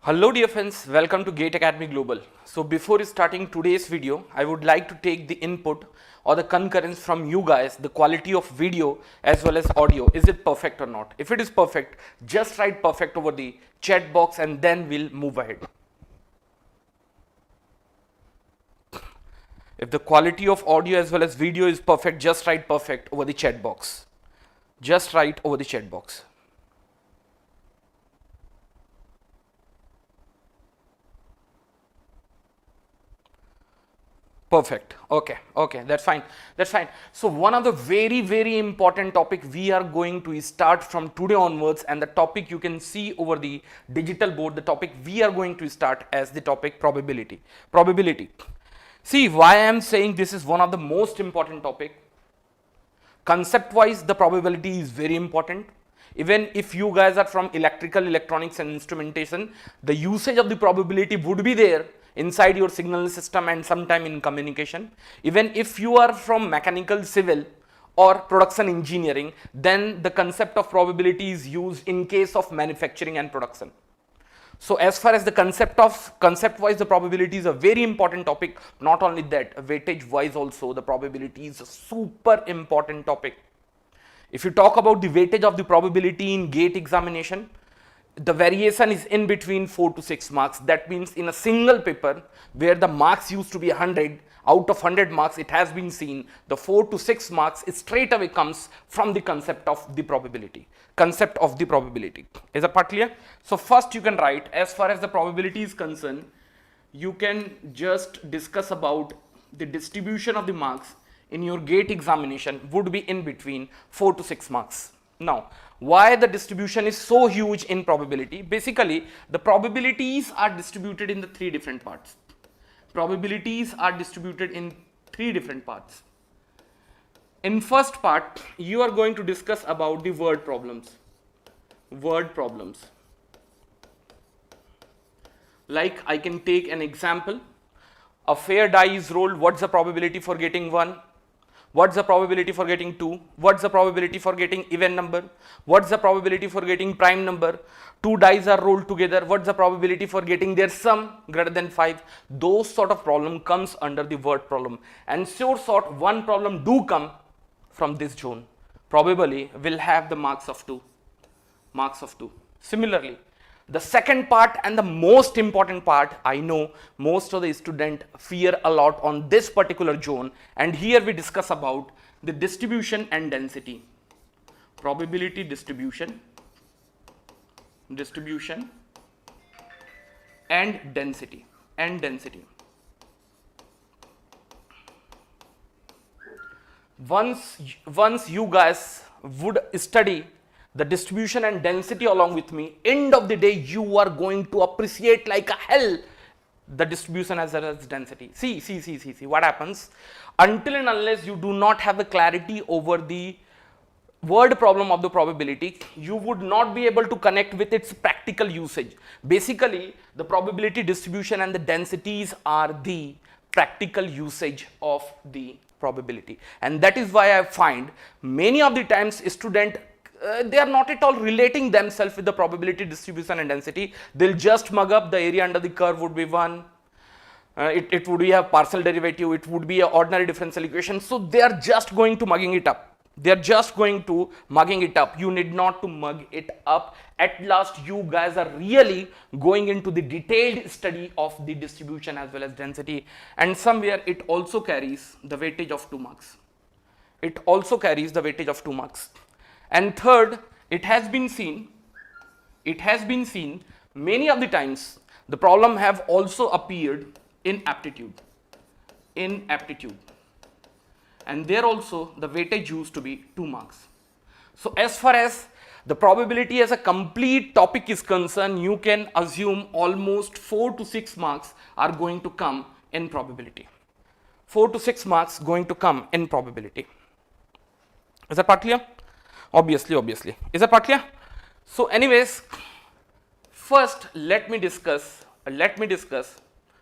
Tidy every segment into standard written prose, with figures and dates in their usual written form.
Hello dear friends, welcome to GATE Academy Global. So before starting today's video, I would like to take the input or the concurrence from you guys, the quality of video as well as audio. Is it perfect or not? If it is perfect, just write perfect over the chat box and then we'll move ahead. If the quality of audio as well as video is perfect, just write perfect over the chat box. Just write over the chat box. Perfect. Okay, that's fine. So one of the very important topic we are going to start from today onwards, and the topic you can see over the digital board, the topic we are going to start as the topic probability. See why I am saying this is one of the most important topic. Concept wise, the probability is very important. Even if you guys are from electrical, electronics and instrumentation, the usage of the probability would be there inside your signal system and sometime in communication. Even if you are from mechanical, civil or production engineering, then the concept of probability is used in case of manufacturing and production. So as far as the concept wise, the probability is a very important topic. Not only that, weightage wise also the probability is a super important topic. If you talk about the weightage of the probability in GATE examination, the variation is in between 4 to 6 marks. That means in a single paper where the marks used to be 100, out of 100 marks it has been seen the 4 to 6 marks straight away comes from the concept of the probability. Is that part clear? So first you can write, as far as the probability is concerned, you can just discuss about the distribution of the marks in your GATE examination would be in between 4 to 6 marks. Now, why the distribution is so huge in probability? Basically, the probabilities are distributed in the three different parts. In first part, you are going to discuss about the word problems. Like I can take an example. A fair die is rolled. What's the probability for getting 1? What's the probability for getting 2? What's the probability for getting even number? What's the probability for getting prime number? 2 dice are rolled together. What's the probability for getting their sum greater than 5? Those sort of problem comes under the word problem. And sure sort one problem do come from this zone. Probably will have the marks of 2. Similarly, the second part and the most important part, I know most of the students fear a lot on this particular zone, and here we discuss about the distribution and density. Probability distribution and density. Once you guys would study the distribution and density along with me, end of the day you are going to appreciate like a hell the distribution as well as density. See what happens. Until and unless you do not have the clarity over the word problem of the probability, you would not be able to connect with its practical usage. Basically, the probability distribution and the densities are the practical usage of the probability, and that is why I find many of the times student they are not at all relating themselves with the probability distribution and density. They'll just mug up the area under the curve would be 1. It would be a partial derivative. It would be an ordinary differential equation. So they are just going to mugging it up. You need not to mug it up. At last, you guys are really going into the detailed study of the distribution as well as density. And somewhere it also carries the weightage of 2 marks. And third, it has been seen many of the times the problem have also appeared in aptitude, and there also the weightage used to be 2 marks. So as far as the probability as a complete topic is concerned, you can assume almost 4 to 6 marks are going to come in probability. 4 to 6 marks going to come in probability. Is that part clear? Obviously. Is that part clear? So anyways, first let me discuss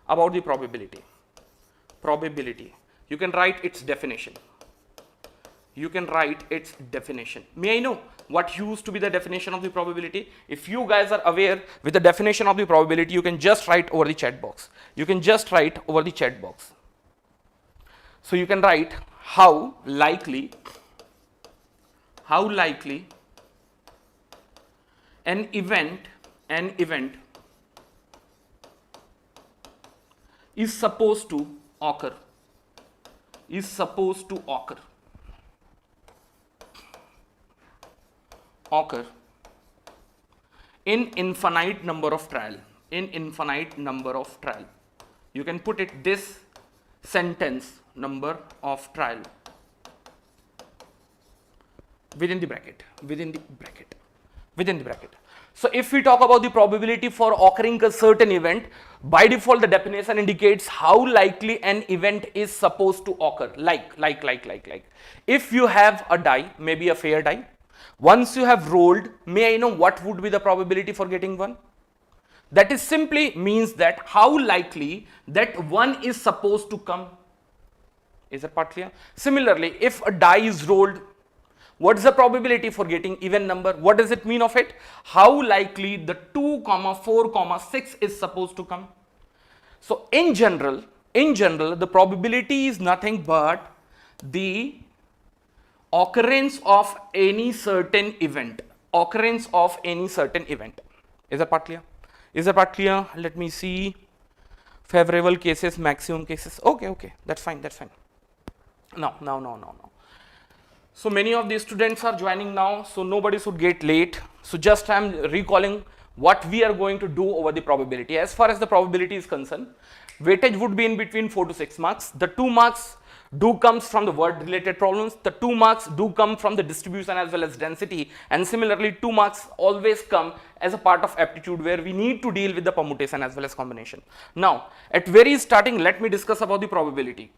about the probability. You can write its definition. you can write its definition. May I know what used to be the definition of the probability? If you guys are aware with the definition of the probability, you can just write over the chat box. You can just write over the chat box. So you can write how likely an event is supposed to occur. In infinite number of trial. You can put it this sentence, number of trial, within the bracket. So if we talk about the probability for occurring a certain event, by default the definition indicates how likely an event is supposed to occur. Like. If you have a die, maybe a fair die, once you have rolled, may I know what would be the probability for getting 1? That is simply means that how likely that 1 is supposed to come. Is that part clear? Similarly, if a die is rolled, what is the probability for getting even number? What does it mean of it? How likely the 2, 4, 6 is supposed to come. So in general, the probability is nothing but the occurrence of any certain event. Is that part clear? Let me see. Favorable cases, maximum cases. Okay. That's fine. No. So many of the students are joining now, so nobody should get late. So just I am recalling what we are going to do over the probability. As far as the probability is concerned, weightage would be in between 4 to 6 marks. The 2 marks do comes from the word related problems. The 2 marks do come from the distribution as well as density, and similarly 2 marks always come as a part of aptitude where we need to deal with the permutation as well as combination. Now at very starting, let me discuss about the probability.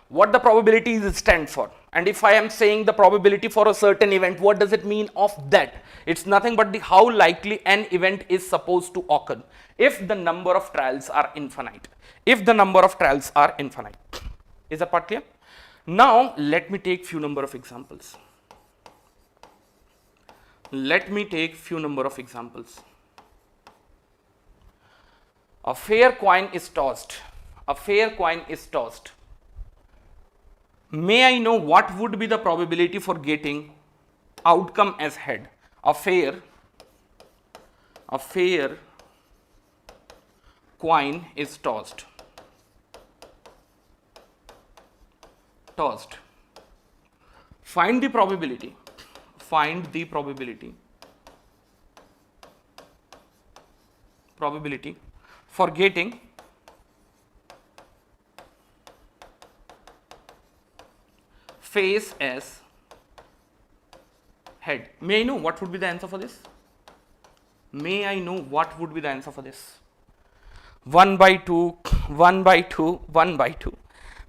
What the probability stand for, and if I am saying the probability for a certain event, what does it mean of that? It's nothing but the how likely an event is supposed to occur if the number of trials are infinite. Is that part clear? Now let me take few number of examples. A fair coin is tossed. May I know what would be the probability for getting outcome as head? A fair coin is tossed. Find the probability for getting face as head. May I know what would be the answer for this? 1 by 2.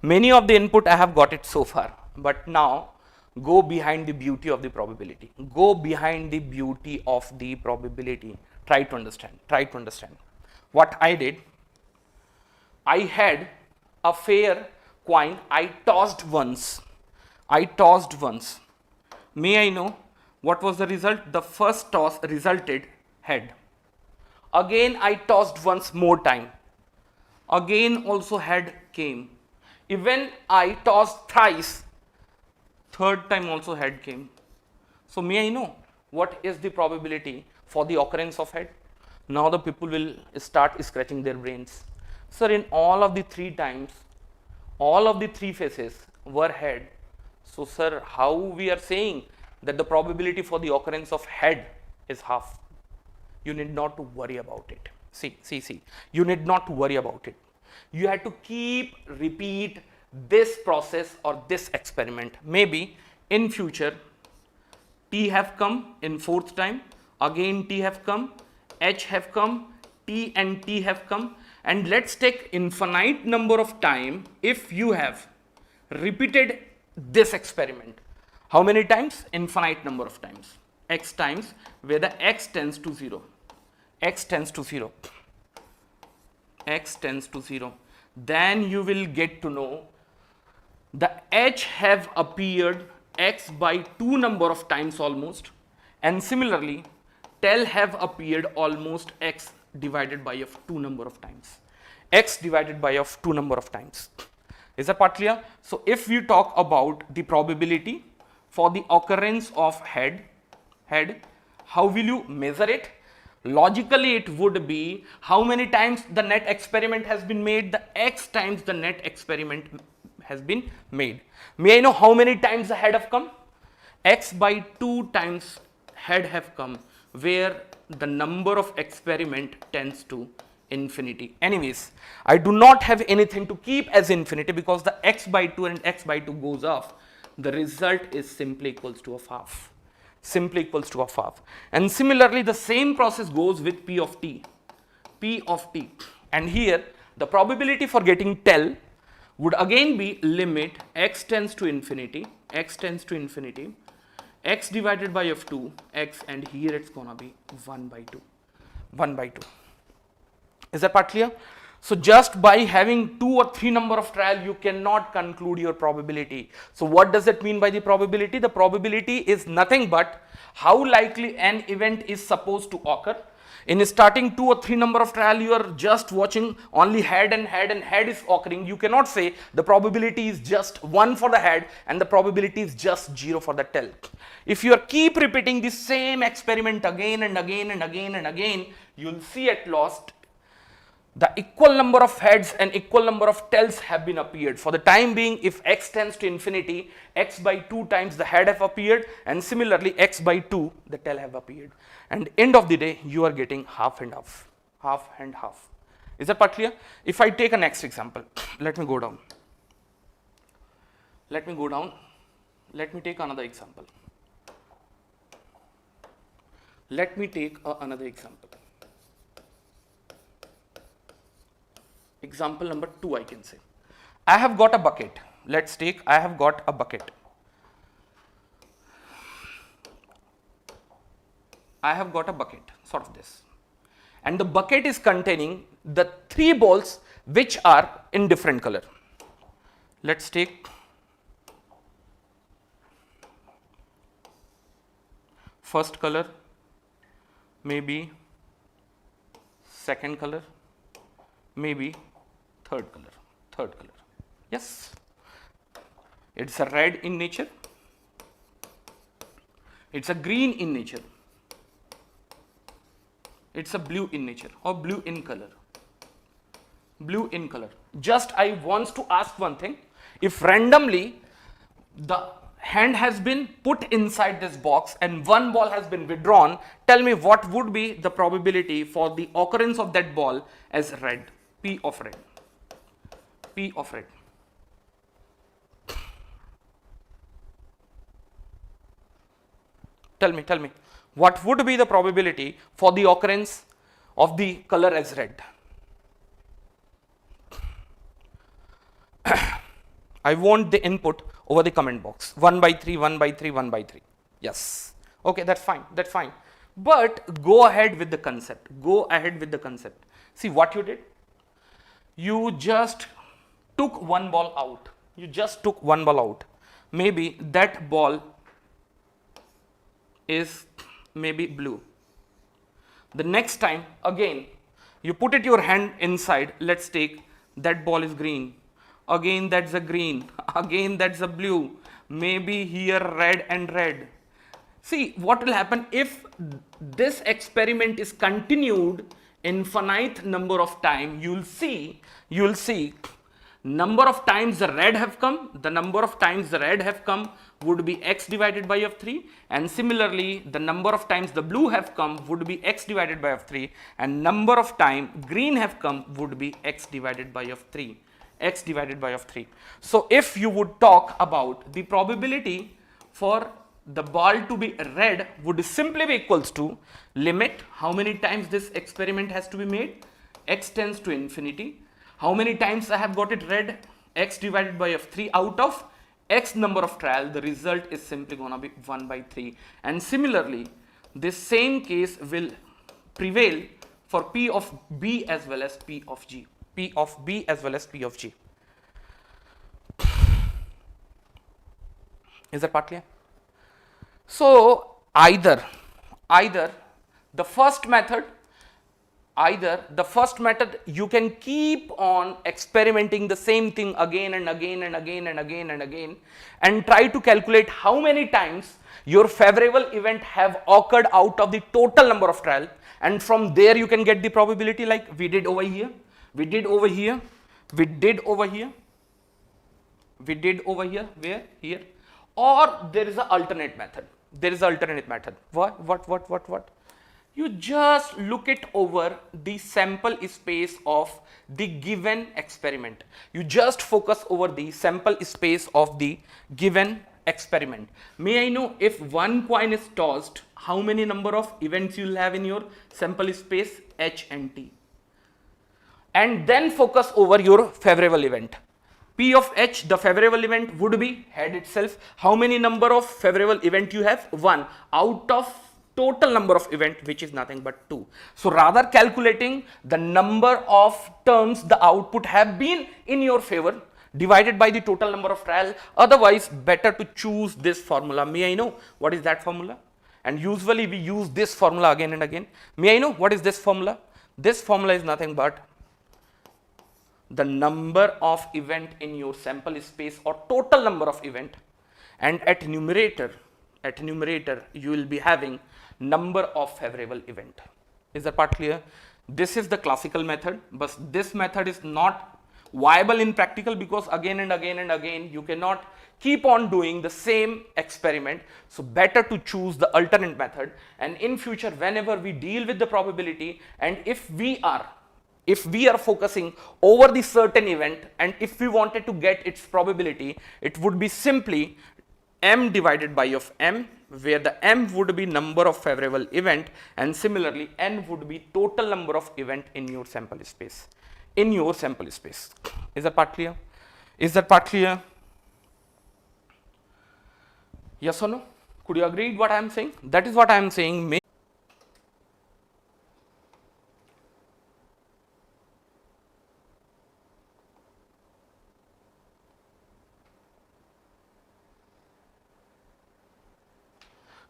Many of the input I have got it so far, but now go behind the beauty of the probability. Try to understand. What I did, I had a fair coin, I tossed once. May I know what was the result? The first toss resulted head. Again I tossed once more time. Again also head came. Even I tossed thrice. Third time also head came. So may I know what is the probability for the occurrence of head? Now the people will start scratching their brains. Sir, in all of the 3 times, all of the 3 faces were head. So sir, how we are saying that the probability for the occurrence of head is half? You need not to worry about it. See. You need not to worry about it. You have to repeat this process or this experiment. Maybe in future T have come in 4th time, again T have come, H have come, T and T have come, and let's take infinite number of time if you have repeated this experiment. How many times? Infinite number of times. X times, where the x tends to 0. Then you will get to know the H have appeared x by 2 number of times almost, and similarly tel have appeared almost x divided by of 2 number of times, x divided by of 2 number of times. Is that part clear? So if we talk about the probability for the occurrence of head, how will you measure it? Logically it would be how many times the net experiment has been made, the x times the net experiment has been made. May I know how many times the head have come? X by 2 times head have come, where the number of experiment tends to infinity. Anyways, I do not have anything to keep as infinity because the x by 2 and x by 2 goes off. The result is simply equals to of half. Simply equals to of half. And similarly, the same process goes with P of t. P of t. And here, the probability for getting tel would again be limit x tends to infinity, x tends to infinity, x divided by of 2, x, and here it's gonna be 1 by 2. 1 by 2. Is that part clear? So just by having 2 or 3 number of trial, you cannot conclude your probability. So what does it mean by the probability? The probability is nothing but how likely an event is supposed to occur. In starting 2 or 3 number of trial, you are just watching only head and head is occurring. You cannot say the probability is just 1 for the head and the probability is just 0 for the tel. If you are keep repeating the same experiment again and again and again and again, you will see at last the equal number of heads and equal number of tails have been appeared. For the time being, if x tends to infinity, x by 2 times the head have appeared, and similarly x by 2 the tail have appeared. And end of the day, you are getting half and half, half and half. Is that part clear? If I take a next example, let me go down. Let me go down. Let me take another example. Let me take another example. Example number 2, I can say. I have got a bucket. Let's take, I have got a bucket. I have got a bucket, sort of this. And the bucket is containing the 3 balls which are in different color. Let's take first color, maybe second color, maybe third color. Yes, it's a red in nature, it's a green in nature, it's a blue in nature, or blue in color. Blue in color. Just I want to ask one thing. If randomly the hand has been put inside this box and 1 ball has been withdrawn, tell me what would be the probability for the occurrence of that ball as red. P of red. P of red. Tell me, what would be the probability for the occurrence of the color as red? I want the input over the comment box. 1 by 3, 1 by 3, 1 by 3. Yes. Okay, that's fine, that's fine. But go ahead with the concept. Go ahead with the concept. See what you did? You just took 1 ball out. You just took 1 ball out. Maybe that ball is maybe blue. The next time again you put it your hand inside. Let's take that ball is green. Again that's a green. Again that's a blue. Maybe here red and red. See what will happen if this experiment is continued infinite number of time. You will see number of times the red have come, the number of times the red have come would be x divided by of 3, and similarly the number of times the blue have come would be x divided by of 3, and number of time green have come would be x divided by of 3, x divided by of 3. So if you would talk about the probability for the ball to be red would simply be equals to limit how many times this experiment has to be made, x tends to infinity, how many times I have got it red, x divided by of 3 out of x number of trial. The result is simply gonna be 1 by 3. And similarly this same case will prevail for P of B as well as P of G. P of B as well as P of G. Is that part clear? So either the first method, you can keep on experimenting the same thing again and again and again and again and again, and try to calculate how many times your favorable event have occurred out of the total number of trial, and from there you can get the probability, like we did over here, we did over here, we did over here, we did over here, where? Here. Or there is an alternate method. There is an alternate method. What? You just look it over the sample space of the given experiment. You just focus over the sample space of the given experiment. May I know, if one coin is tossed, how many number of events you will have in your sample space? H and T. And then focus over your favorable event. P of H, the favorable event would be head itself. How many number of favorable event you have? 1 out of total number of event, which is nothing but 2. So rather calculating the number of terms the output have been in your favor divided by the total number of trial. Otherwise, better to choose this formula. May I know what is that formula? And usually we use this formula again and again. May I know what is this formula? This formula is nothing but the number of event in your sample space, or total number of event, and at numerator you will be having number of favorable event. Is that part clear? This is the classical method, but this method is not viable in practical, because again and again and again you cannot keep on doing the same experiment. So better to choose the alternate method. And in future, whenever we deal with the probability, and if we are focusing over the certain event, and if we wanted to get its probability, it would be simply m divided by of m, where the m would be number of favorable event, and similarly n would be total number of event in your sample space. Is that part clear? Yes or no? Could you agree with what I am saying? That is what I am saying.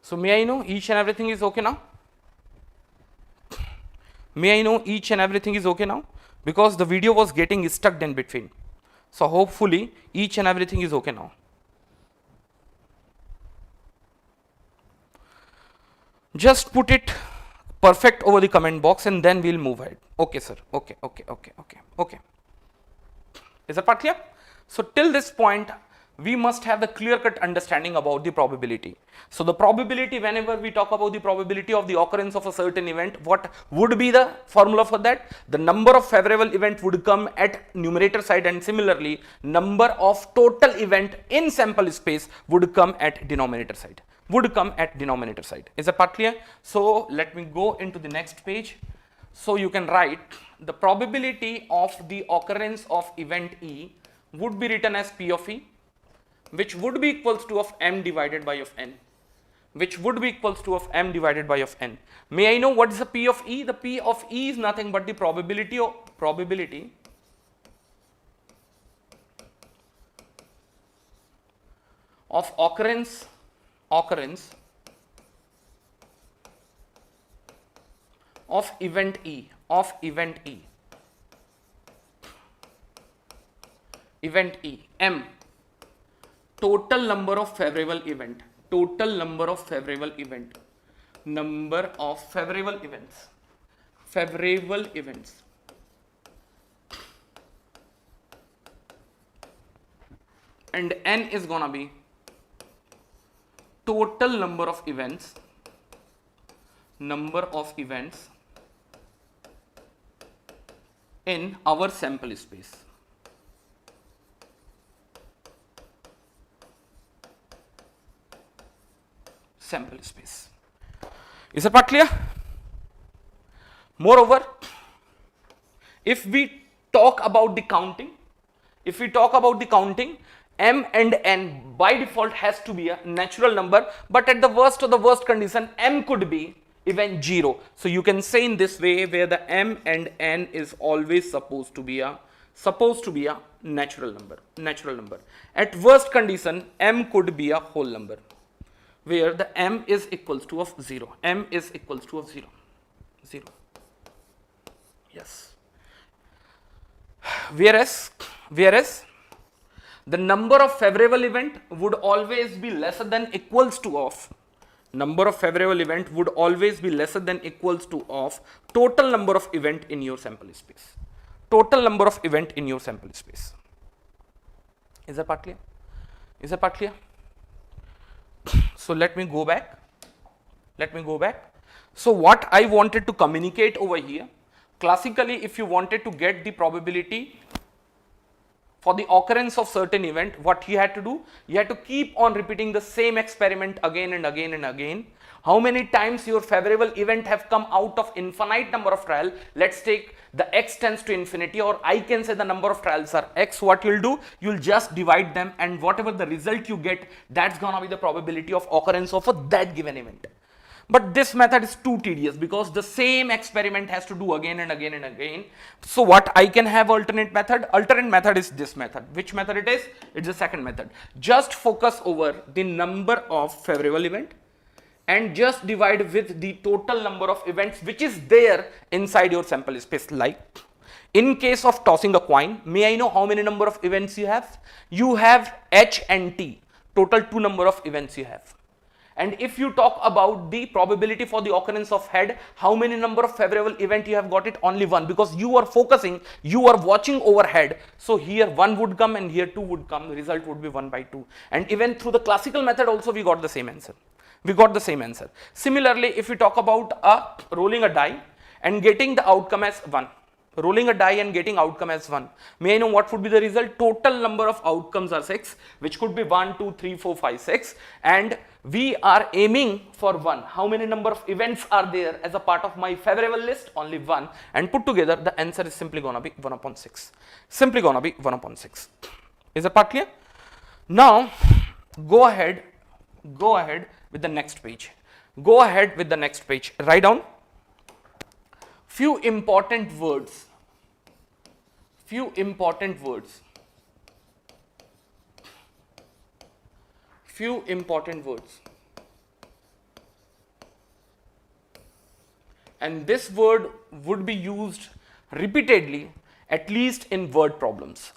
So may I know each and everything is okay now? Because the video was getting stuck in between. So hopefully each and everything is okay now. Just put it perfect over the comment box and then we'll move ahead. Okay, sir. Okay. Is that part clear? So till this point, we must have the clear-cut understanding about the probability. So the probability, whenever we talk about the probability of the occurrence of a certain event, what would be the formula for that? The number of favorable event would come at numerator side, and similarly number of total event in sample space would come at denominator side. Is that part clear? So let me go into the next page. So you can write the probability of the occurrence of event E would be written as P of E, which would be equals to of m divided by of n, May I know what is the P of E? The P of E is nothing but the probability of occurrence of event E, m, total number of favorable event, number of favorable events, and n is gonna be total number of events in our sample space. Is the part clear? Moreover, if we talk about the counting, m and n by default has to be a natural number, but at the worst condition, m could be even 0. So you can say in this way, where the m and n is always supposed to be a supposed to be a natural number. At worst condition, m could be a whole number, where the m is equals to of 0. M is equals to of 0. 0. Yes. Whereas the number of favorable event would always be lesser than equals to of number of favorable event would always be lesser than equals to of total number of event in your sample space. Total number of event in your sample space. Is that part clear? Is that part clear? So let me go back. So what I wanted to communicate over here, classically, if you wanted to get the probability for the occurrence of certain event, what you had to do, you had to keep on repeating the same experiment again and again and again. How many times your favorable event have come out of infinite number of trial? Let's take the x tends to infinity, or I can say the number of trials are x. What you'll do, you'll just divide them, and whatever the result you get, that's gonna be the probability of occurrence of that given event. But this method is too tedious because the same experiment has to do again and again and again. So what I can have alternate method is this method. Which method it is? It's the second method. Just focus over the number of favorable event and just divide with the total number of events which is there inside your sample space. Like in case of tossing a coin, may I know how many number of events you have? You have H and T, total 2 number of events you have. And if you talk about the probability for the occurrence of head, how many number of favorable event you have got it? Only 1, because you are focusing, you are watching over head. So here 1 would come and here 2 would come, the result would be 1 by 2. And even through the classical method also we got the same answer. Similarly, if we talk about rolling a die and getting the outcome as 1. Rolling a die and getting outcome as 1. May I know what would be the result? Total number of outcomes are 6, which could be 1, 2, 3, 4, 5, 6. And we are aiming for 1. How many number of events are there as a part of my favorable list? Only 1. And put together, the answer is simply gonna be 1 upon 6. Simply gonna be 1 upon 6. Is the part clear? Now, go ahead with the next page. Write down few important words. And this word would be used repeatedly, at least in word problems.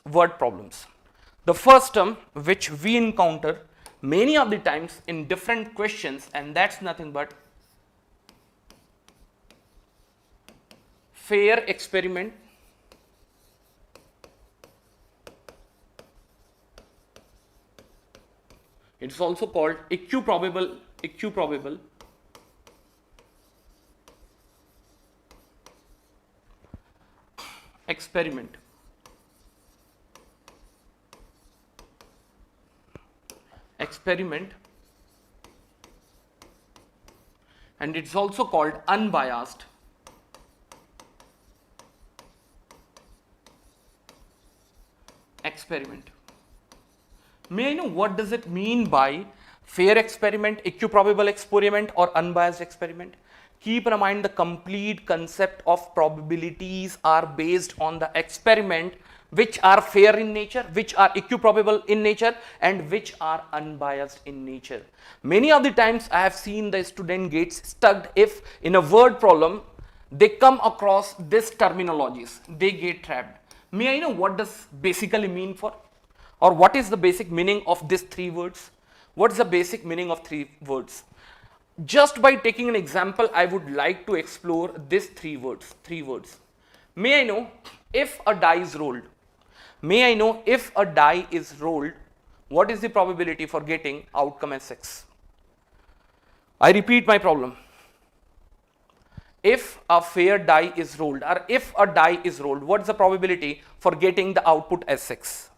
The first term which we encounter many of the times in different questions, and that's nothing but fair experiment. It is also called equiprobable experiment. And it's also called unbiased experiment. May I know what does it mean by fair experiment, equiprobable experiment, or unbiased experiment? Keep in mind the complete concept of probabilities are based on the experiment which are fair in nature, which are equiprobable in nature, and which are unbiased in nature. Many of the times I have seen the student gets stuck if in a word problem they come across this terminologies, they get trapped. May I know what does basically mean for, or what is the basic meaning of these 3 words? What is the basic meaning of 3 words? Just by taking an example, I would like to explore these 3 words. May I know if a die is rolled? What is the probability for getting outcome as 6? I repeat my problem. If a fair die is rolled, or if a die is rolled, what is the probability for getting the output as 6?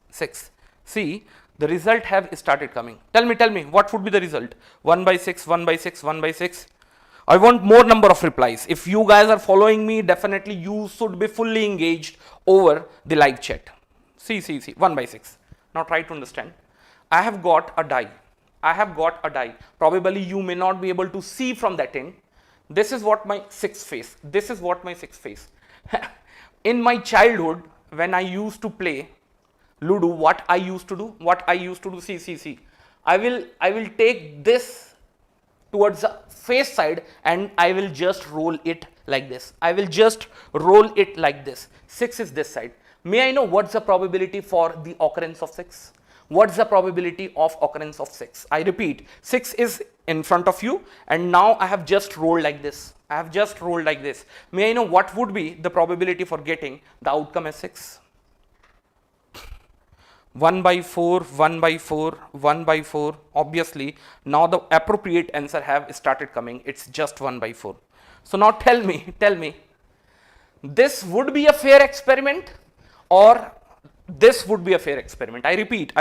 See, the result have started coming. Tell me, what would be the result? 1 by 6, 1 by 6, 1 by 6. I want more number of replies. If you guys are following me, definitely you should be fully engaged over the live chat. See, 1 by 6. Now try to understand. I have got a die. Probably you may not be able to see from that end. This is what my 6 face. In my childhood, when I used to play Ludo, what I used to do, see, I will take this towards the face side and I will just roll it like this. I will just roll it like this. 6 is this side. May I know what's the probability for the occurrence of 6? What's the probability of occurrence of 6? I repeat, 6 is in front of you and now I have just rolled like this. I have just rolled like this. May I know what would be the probability for getting the outcome as 6? 1 by 4, 1 by 4, 1 by 4. Obviously, now the appropriate answer have started coming. It's just 1 by 4. So now tell me, this would be a fair experiment or this would be a fair experiment? I repeat.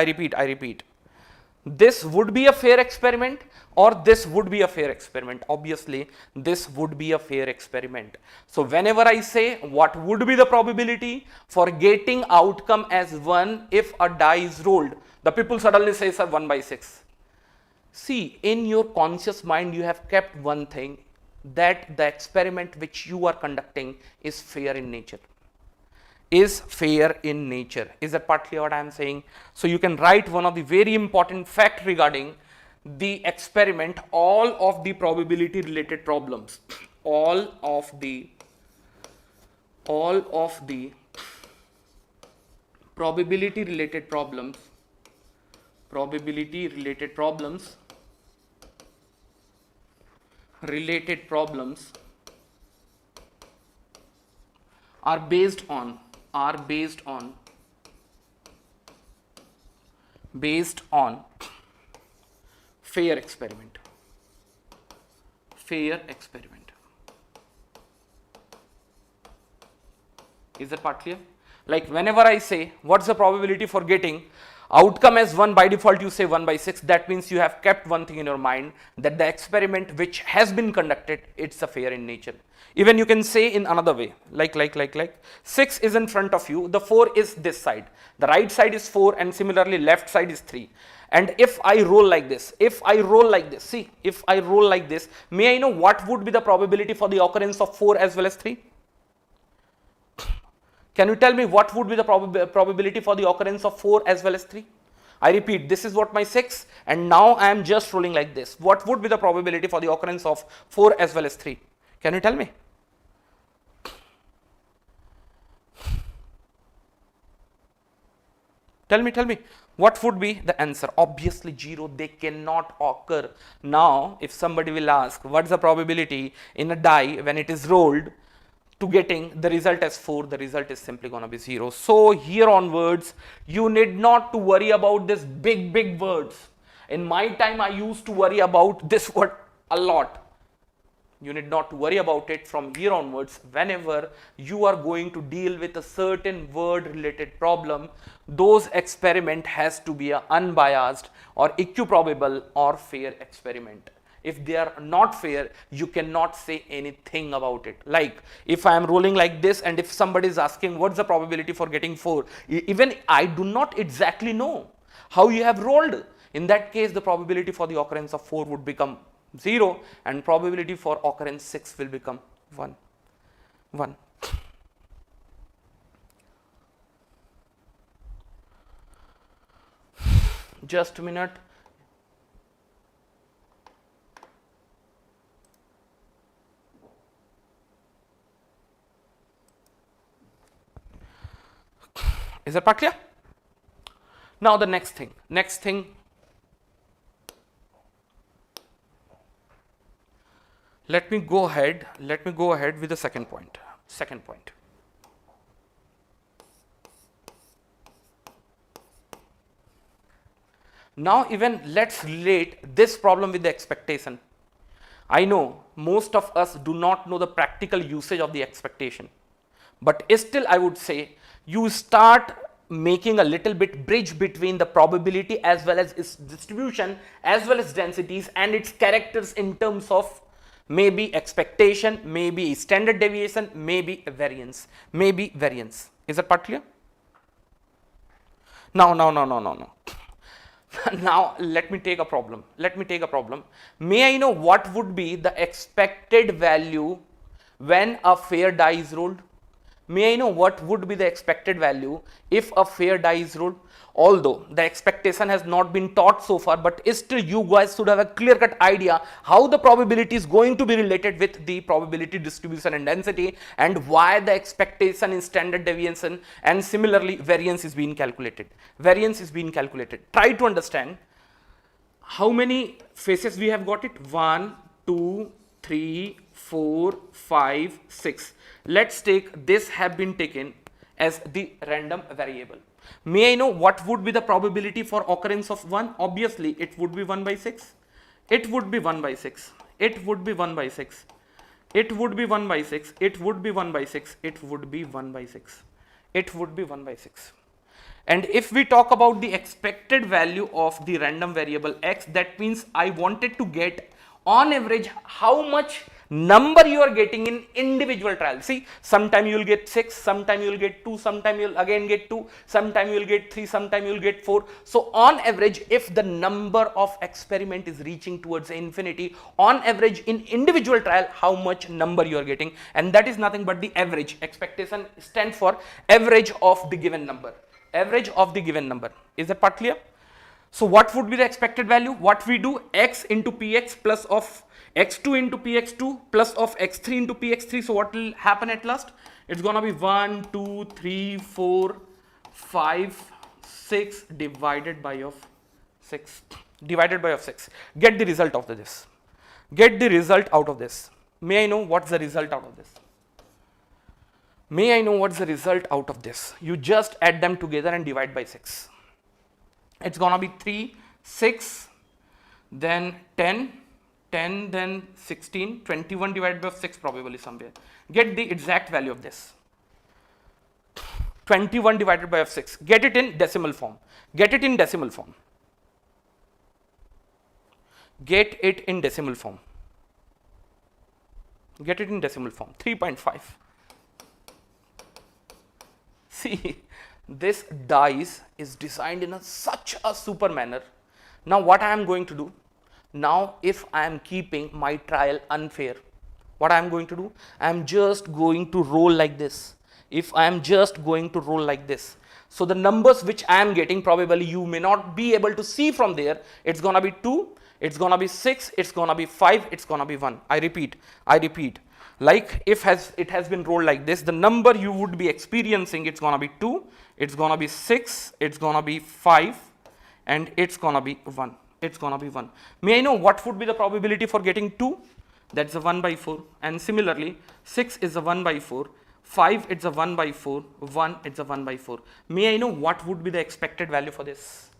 This would be a fair experiment or this would be a fair experiment? Obviously, this would be a fair experiment. So whenever I say what would be the probability for getting outcome as 1 if a die is rolled, the people suddenly say, sir, 1 by 6. See, in your conscious mind, you have kept one thing, that the experiment which you are conducting is fair in nature. Is fair in nature. Is that partly what I am saying? So you can write one of the very important fact regarding the experiment, all of the probability related problems, all of the probability related problems are based on fair experiment. Is that part clear? Like whenever I say what's the probability for getting outcome as 1, by default you say 1 by 6. That means you have kept one thing in your mind, that the experiment which has been conducted, it's a fair in nature. Even you can say in another way, like 6 is in front of you, the 4 is this side, the right side is 4 and similarly left side is 3. And if I roll like this, see, if I roll like this, may I know what would be the probability for the occurrence of 4 as well as 3? Can you tell me what would be the probability for the occurrence of 4 as well as 3? I repeat, this is what my 6 and now I am just rolling like this. What would be the probability for the occurrence of 4 as well as 3? Can you tell me? Tell me, what would be the answer? Obviously 0, they cannot occur. Now, if somebody will ask, what's the probability in a die when it is rolled to getting the result as 4, the result is simply going to be 0. So here onwards, you need not to worry about this big words. In my time, I used to worry about this word a lot. You need not to worry about it from here onwards. Whenever you are going to deal with a certain word related problem, those experiment has to be an unbiased or equiprobable or fair experiment. If they are not fair, you cannot say anything about it. Like if I am rolling like this and if somebody is asking what's the probability for getting 4, even I do not exactly know how you have rolled. In that case, the probability for the occurrence of 4 would become 0 and probability for occurrence 6 will become 1. Just a minute. Is that part clear? Now the next thing. Let me go ahead with the second point. Now even let's relate this problem with the expectation. I know most of us do not know the practical usage of the expectation, but still I would say you start making a little bit bridge between the probability as well as its distribution as well as densities and its characters in terms of maybe expectation, maybe standard deviation, maybe variance. Is that part clear? No. Now let me take a problem. May I know what would be the expected value when a fair die is rolled? May I know what would be the expected value if a fair die is rolled? Although the expectation has not been taught so far, but still you guys should have a clear-cut idea how the probability is going to be related with the probability distribution and density, and why the expectation is standard deviation, and similarly variance is being calculated. Variance is being calculated. Try to understand how many faces we have got it. 1, 2, 3, 4, 5, 6. Let's take this have been taken as the random variable. May I know what would be the probability for occurrence of 1? Obviously, it would be 1 by 6. It would be 1 by 6. It would be 1 by 6. It would be 1 by 6. It would be 1 by 6. It would be 1 by 6. It would be 1 by 6. And if we talk about the expected value of the random variable x, that means I wanted to get on average how much number you are getting in individual trial. See, sometime you will get 6, sometime you will get 2, sometime you will again get 2, sometime you will get 3, sometime you will get 4. So on average, if the number of experiment is reaching towards infinity, on average in individual trial, how much number you are getting, and that is nothing but the average. Expectation stands for average of the given number. Average of the given number. Is that part clear? So what would be the expected value? What we do, x into px plus of x2 into px2 plus of x3 into px3. So what will happen at last? It's gonna be 1, 2, 3, 4, 5, 6 divided by of 6. Divided by of 6. Get the result of this. Get the result out of this. May I know what's the result out of this? May I know what's the result out of this? You just add them together and divide by 6. It's gonna be 3, 6, then 10, 10, then 16, 21 divided by 6 probably somewhere. Get the exact value of this. 21 divided by 6. Get it in decimal form. Get it in decimal form. Get it in decimal form. Get it in decimal form. 3.5. See, this dice is designed in such a super manner. Now what I am going to do, now if I am keeping my trial unfair, what I am going to do, I am just going to roll like this. If I am just going to roll like this, so the numbers which I am getting, probably you may not be able to see from there. It's gonna be 2, it's gonna be 6, it's gonna be 5, it's gonna be 1. I repeat, like if it has been rolled like this, the number you would be experiencing, it's gonna be 2, it's gonna be 6, it's gonna be 5, and it's gonna be 1. It's gonna be 1. May I know what would be the probability for getting 2? That's a 1 by 4. And similarly, 6 is a 1 by 4, 5 it's a 1 by 4, 1 it's a 1 by 4. May I know what would be the expected value for this?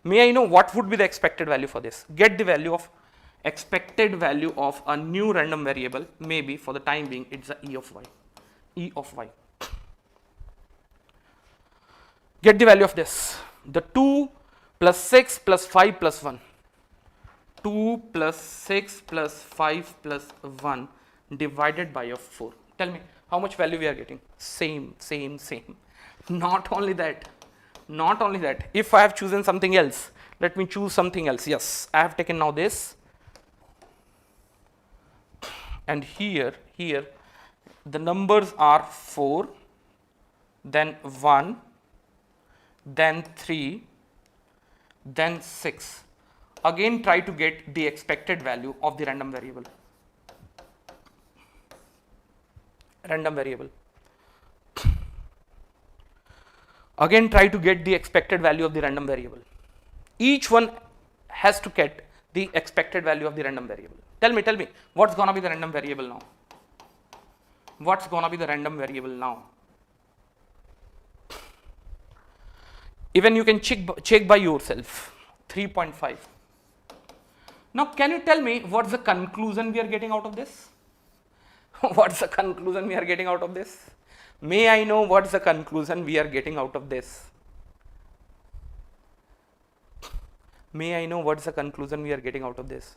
May I know what would be the expected value for this? Get the value of expected value of a new random variable. Maybe for the time being it's a e of y. E of y. Get the value of this. The 2 plus 6 plus 5 plus 1. 2 plus 6 plus 5 plus 1 divided by of 4. Tell me how much value we are getting? Same. Not only that, if I have chosen something else, let me choose something else. Yes, I have taken now this, and here the numbers are 4, then 1, then 3, then 6. Again try to get the expected value of the random variable. Again try to get the expected value of the random variable. Each one has to get the expected value of the random variable. Tell me, what's gonna be the random variable now? What's gonna be the random variable now? Even you can check by yourself. 3.5. Now can you tell me what's the conclusion we are getting out of this? What's the conclusion we are getting out of this? May I know what's the conclusion we are getting out of this? May I know what's the conclusion we are getting out of this?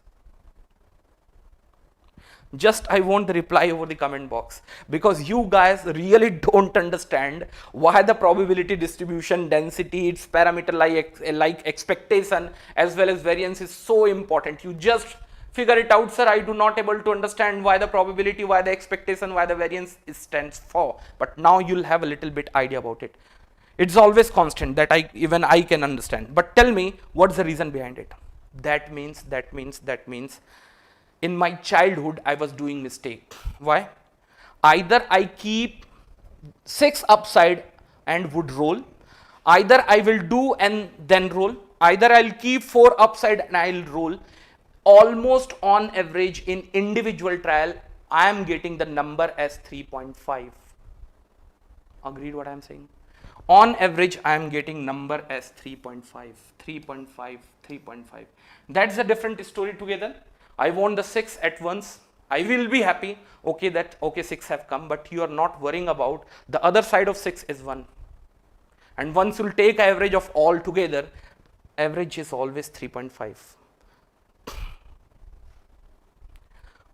Just I want the reply over the comment box, because you guys really don't understand why the probability distribution, density, its parameter like expectation as well as variance is so important. You just Figure it out, sir. I do not able to understand why the probability, why the expectation, why the variance stands for. But now you'll have a little bit idea about it. It's always constant, that even I can understand. But tell me, what's the reason behind it? That means in my childhood I was doing mistake. Why? Either I keep 6 upside and would roll, either I will do and then roll, either I'll keep 4 upside and I'll roll. Almost on average in individual trial, I am getting the number as 3.5. Agreed what I am saying? On average, I am getting number as 3.5, 3.5, 3.5. That's a different story together. I want the 6 at once. I will be happy. Okay, 6 have come, but you are not worrying about the other side of 6 is 1. And once you'll take average of all together, average is always 3.5.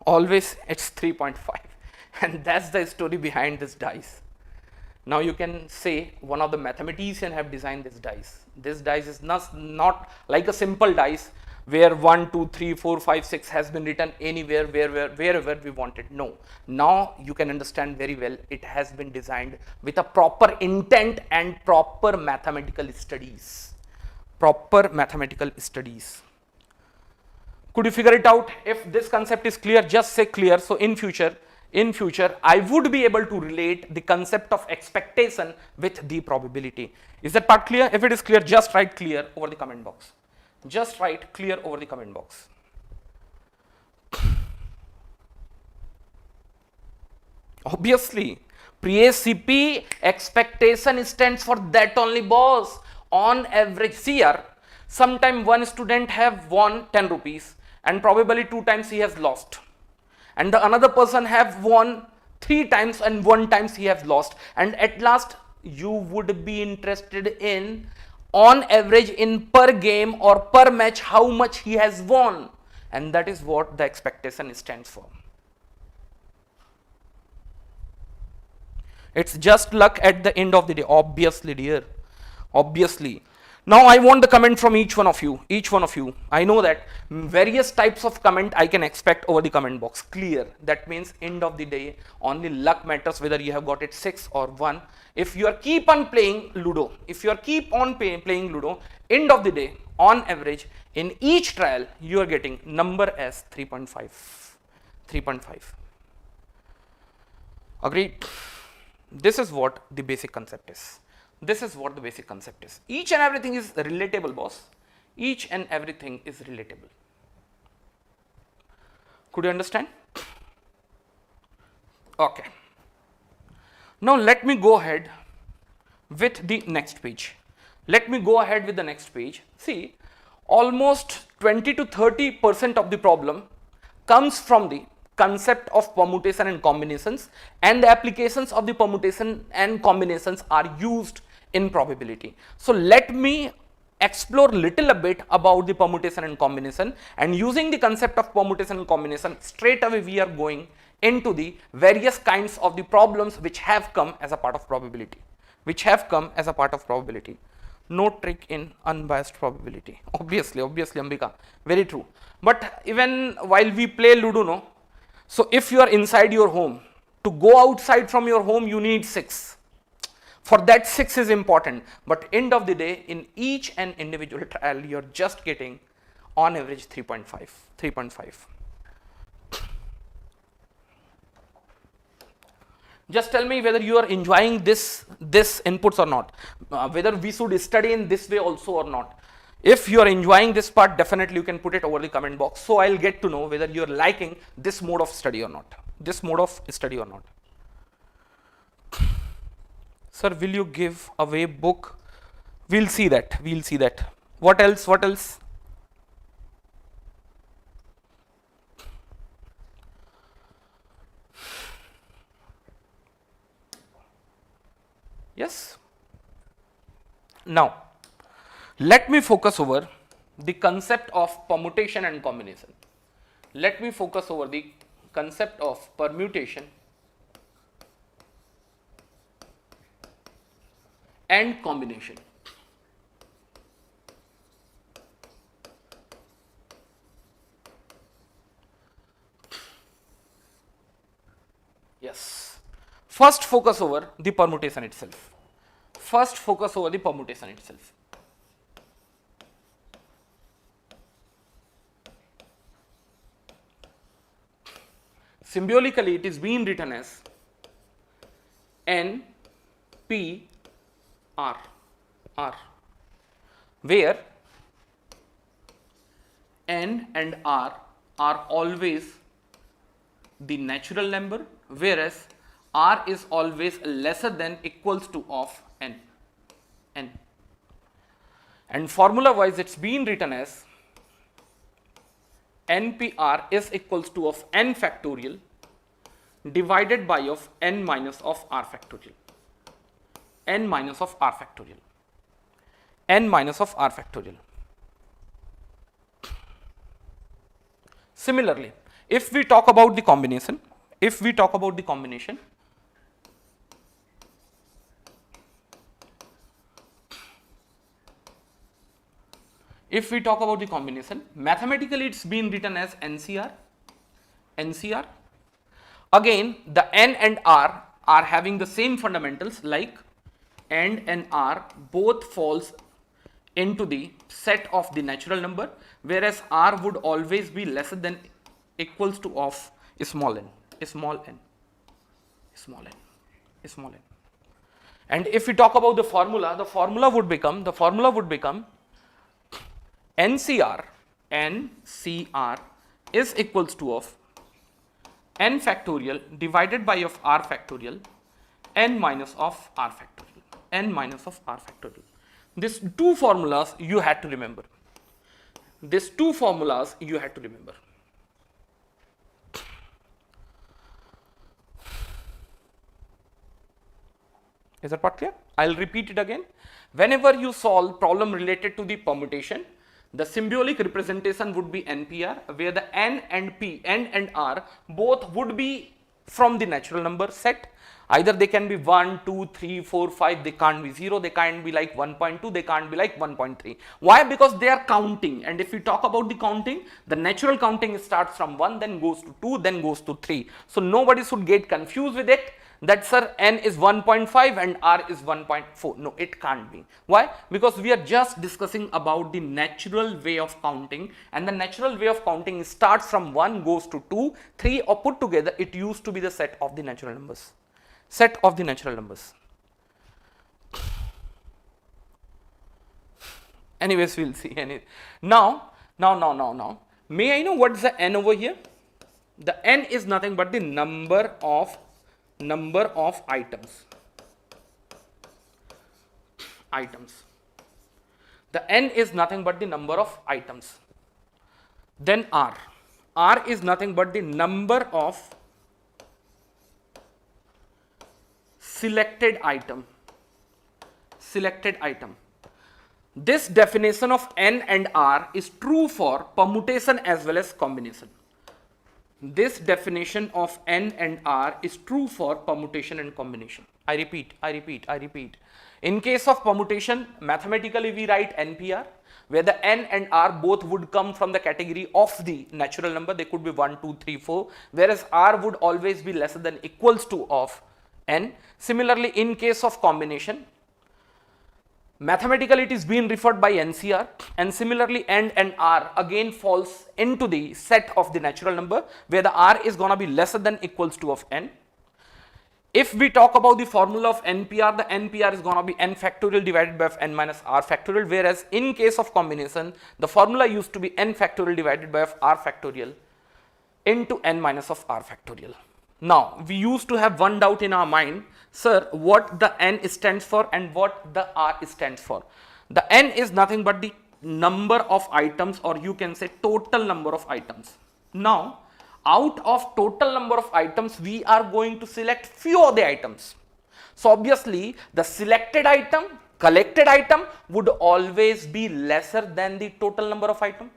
Always it's 3.5. And that's the story behind this dice. Now you can say one of the mathematicians have designed this dice. This dice is not like a simple dice where 1, 2, 3, 4, 5, 6 has been written anywhere, wherever we want it. No. Now you can understand very well it has been designed with a proper intent and proper mathematical studies. Proper mathematical studies. Could you figure it out? If this concept is clear, just say clear. So in future, I would be able to relate the concept of expectation with the probability. Is that part clear? If it is clear, just write clear over the comment box. Just write clear over the comment box. Obviously, pre-CP expectation stands for that only, boss. On average, see here, sometime one student have won 10 rupees and probably 2 times he has lost. And the another person have won 3 times and 1 times he has lost. And at last, you would be interested in on average in per game or per match how much he has won. And that is what the expectation stands for. It's just luck at the end of the day, obviously, dear. Obviously. Now I want the comment from each one of you. I know that various types of comment I can expect over the comment box. Clear. That means end of the day, only luck matters whether you have got it 6 or 1. If you are keep on playing Ludo, end of the day, on average, in each trial, you are getting number as 3.5. 3.5. Agreed? This is what the basic concept is. Each and everything is relatable, boss. Each and everything is relatable. Could you understand? Okay. Now let me go ahead with the next page. See, almost 20 to 30% of the problem comes from the concept of permutation and combinations, and the applications of the permutation and combinations are used in probability. So let me explore little a bit about the permutation and combination, and using the concept of permutation and combination, straight away we are going into the various kinds of the problems which have come as a part of probability. No trick in unbiased probability. Obviously, Ambika, very true. But even while we play Ludo, no, so if you are inside your home, to go outside from your home you need 6. For that 6 is important, but end of the day, in each and individual trial, you're just getting on average 3.5. Just tell me whether you are enjoying this inputs or not, whether we should study in this way also or not. If you are enjoying this part, definitely you can put it over the comment box, so I'll get to know whether you are liking this mode of study or not. Sir, will you give away book? We'll see that. What else? Yes. Now, let me focus over the concept of permutation and combination. Let me focus over the concept of permutation and combination. Yes. First focus over the permutation itself. First focus over the permutation itself. Symbolically, it is being written as N, P, R, where N and R are always the natural number, whereas R is always lesser than equals to of N. And formula wise, it's been written as NPR is equals to of N factorial divided by of N minus of R factorial. N minus of R factorial. N minus of R factorial. Similarly, if we talk about the combination, if we talk about the combination, mathematically it's been written as NCR. Again, the N and R are having the same fundamentals, like N and R both falls into the set of the natural number, whereas R would always be lesser than equals to of small n. And if we talk about the formula would become NCR is equals to of N factorial divided by of R factorial, N minus of R factorial. These two formulas you had to remember. Is that part clear? I'll repeat it again. Whenever you solve problem related to the permutation, the symbolic representation would be NPR, where the N and P, N and R both would be from the natural number set. Either they can be 1, 2, 3, 4, 5, they can't be 0, they can't be like 1.2, they can't be like 1.3. Why? Because they are counting, and if we talk about the counting, the natural counting starts from 1, then goes to 2, then goes to 3. So nobody should get confused with it that sir N is 1.5 and R is 1.4. No, it can't be. Why? Because we are just discussing about the natural way of counting, and the natural way of counting starts from 1, goes to 2, 3, or put together it used to be the set of the natural numbers. Anyways, we'll see. Now, may I know what's the N over here? The N is nothing but the number of items. The N is nothing but the number of items. Then R is nothing but the number of selected item. This definition of N and R is true for permutation as well as combination. This definition of N and R is true for permutation and combination. I repeat. In case of permutation, mathematically we write NPR, where the N and R both would come from the category of the natural number. They could be 1, 2, 3, 4, whereas R would always be lesser than equals to of N. Similarly, in case of combination, mathematically it is being referred by NCR, and similarly N and R again falls into the set of the natural number, where the R is going to be lesser than equals to of N. If we talk about the formula of NPR, the NPR is going to be N factorial divided by of N minus R factorial, whereas in case of combination, the formula used to be N factorial divided by of R factorial into N minus of R factorial. Now, we used to have one doubt in our mind, sir, what the N stands for and what the R stands for. The N is nothing but the number of items, or you can say total number of items. Now, out of total number of items, we are going to select few of the items. So, obviously, the selected item, collected item would always be lesser than the total number of items.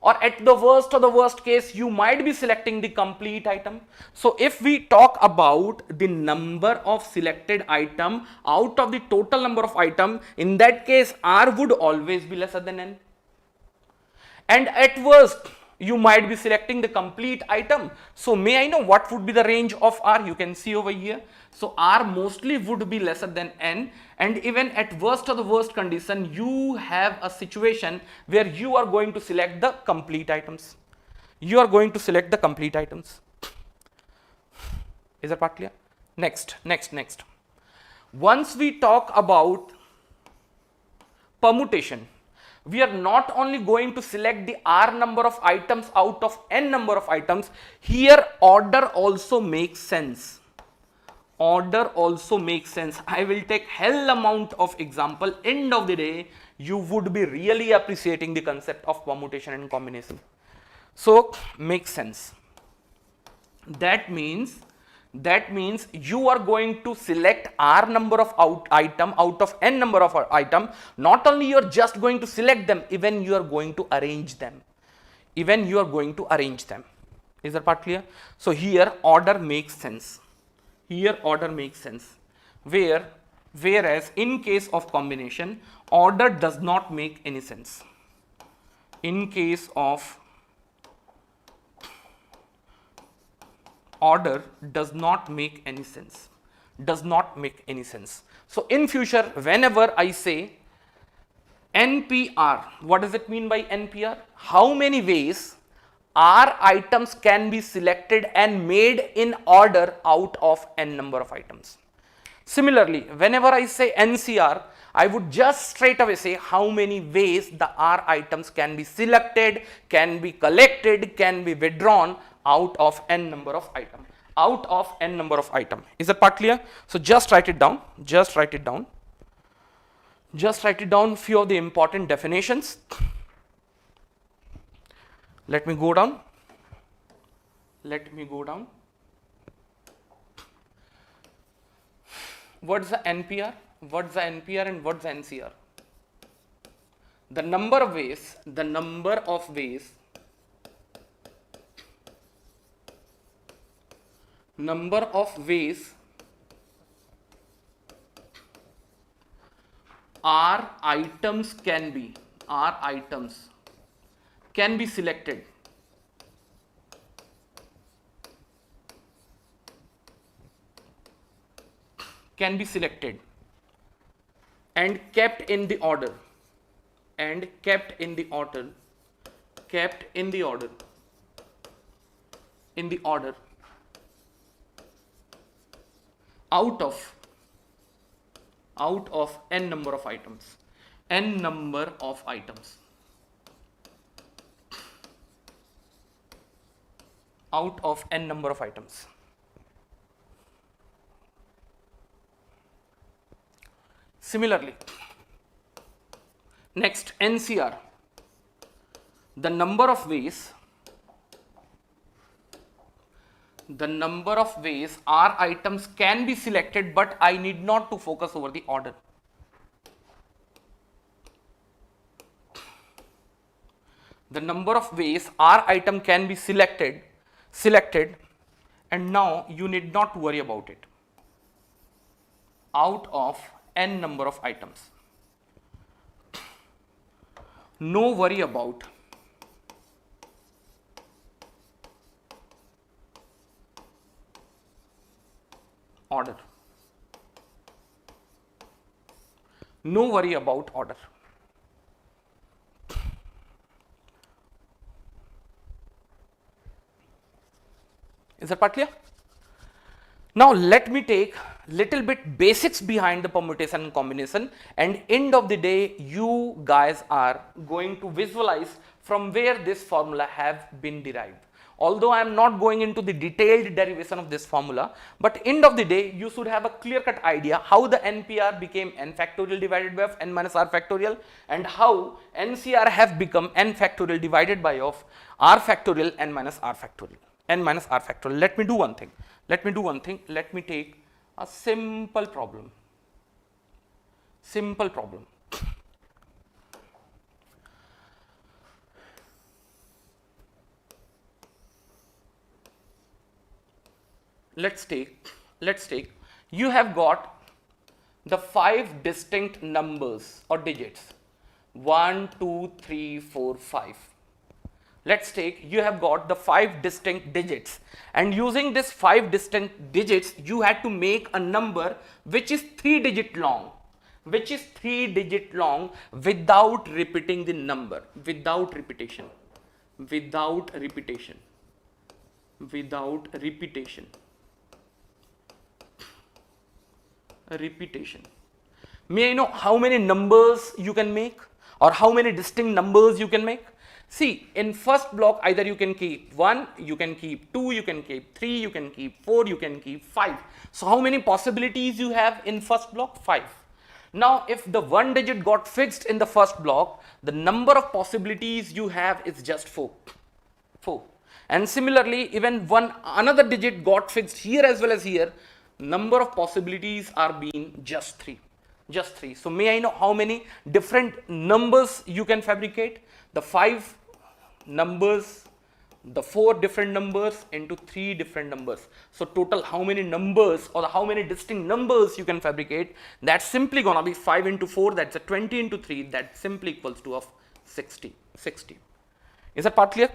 Or at the worst case, you might be selecting the complete item. So if we talk about the number of selected item out of the total number of item, in that case R would always be lesser than N. And at worst, You might be selecting the complete item. So may I know what would be the range of R? You can see over here. So R mostly would be lesser than N, and even at worst of the worst condition, you have a situation where you are going to select the complete items. You are going to select the complete items. Is that part clear? Next. Once we talk about permutation, we are not only going to select the R number of items out of N number of items. Here order also makes sense. Order also makes sense. I will take hell amount of example. End of the day, you would be really appreciating the concept of permutation and combination. So makes sense. That means you are going to select R number of item out of N number of item. Not only you are just going to select them, even you are going to arrange them. Is that part clear? So here order makes sense. Whereas in case of combination, order does not make any sense. In case of order does not make any sense. So in future, whenever I say NPR, what does it mean by NPR? How many ways R items can be selected and made in order out of N number of items. Similarly, whenever I say NCR, I would just straight away say how many ways the R items can be selected, can be collected, can be withdrawn out of N number of item. Is that part clear? So just write it down. Few of the important definitions. Let me go down. What's the NPR? And what's the NCR? The number of ways R items can be selected. And kept in the order. Out of N number of items. Similarly, next NCR, the number of ways R items can be selected, but I need not to focus over the order. The number of ways R item can be selected, and now you need not to worry about it. Out of N number of items. No worry about order. Is that part clear? Now let me take little bit basics behind the permutation and combination, and end of the day you guys are going to visualize from where this formula have been derived. Although I am not going into the detailed derivation of this formula, but end of the day you should have a clear-cut idea how the NPR became n factorial divided by of n minus r factorial, and how NCR have become n factorial divided by of r factorial n minus r factorial. Let me do one thing. Let me take a simple problem. Let's take you have got the 5 distinct numbers or digits 1, 2, 3, 4, 5. let's take, you have got the 5 distinct digits, and using this 5 distinct digits you had to make a number which is 3 digit long, without repeating the number, without repetition. May I know how many numbers you can make, or how many distinct numbers you can make? See, in first block either you can keep 1, you can keep 2, you can keep 3, you can keep 4, you can keep 5. So how many possibilities you have in first block? 5. Now if the 1 digit got fixed in the first block, the number of possibilities you have is just 4. And similarly, even another digit got fixed here as well as here, number of possibilities are being just 3. So may I know how many different numbers you can fabricate? The 5 numbers, the 4 different numbers into 3 different numbers. So total how many numbers, or how many distinct numbers you can fabricate? That's simply gonna be 5 into 4, that's a 20 into 3, that simply equals to of 60. Is that part clear?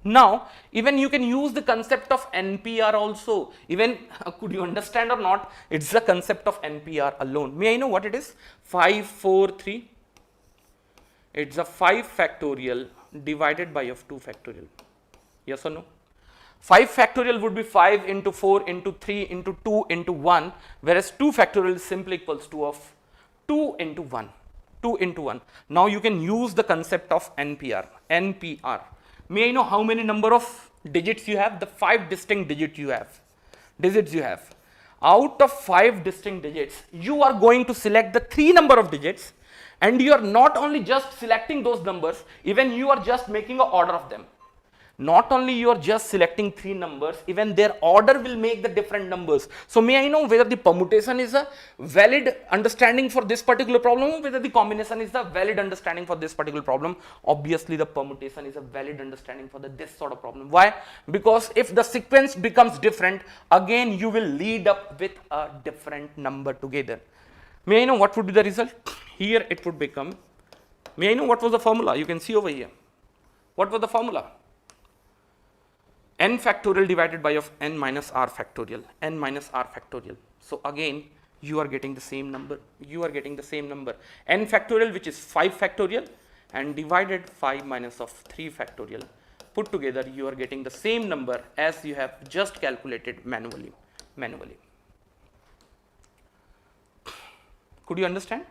Now, even you can use the concept of NPR also. Even, could you understand or not? It's the concept of NPR alone. May I know what it is? 5, 4, 3. It's a 5 factorial divided by of 2 factorial. Yes or no? 5 factorial would be 5 into 4 into 3 into 2 into 1, whereas 2 factorial is simply equals to of 2 into 1. Now you can use the concept of NPR. May I know how many number of digits you have? The 5 distinct digits you have. Out of 5 distinct digits, you are going to select the 3 number of digits, and you are not only just selecting those numbers, even you are just making an order of them. Not only you are just selecting 3 numbers, even their order will make the different numbers. So may I know whether the permutation is a valid understanding for this particular problem, or whether the combination is the valid understanding for this particular problem? Obviously the permutation is a valid understanding for this sort of problem. Why? Because if the sequence becomes different, again you will lead up with a different number together. May I know what would be the result? Here it would become, may I know what was the formula? You can see over here. What was the formula? N factorial divided by of n minus r factorial, So again, you are getting the same number, n factorial, which is 5 factorial, and divided 5 minus of 3 factorial. Put together, you are getting the same number as you have just calculated manually. Could you understand?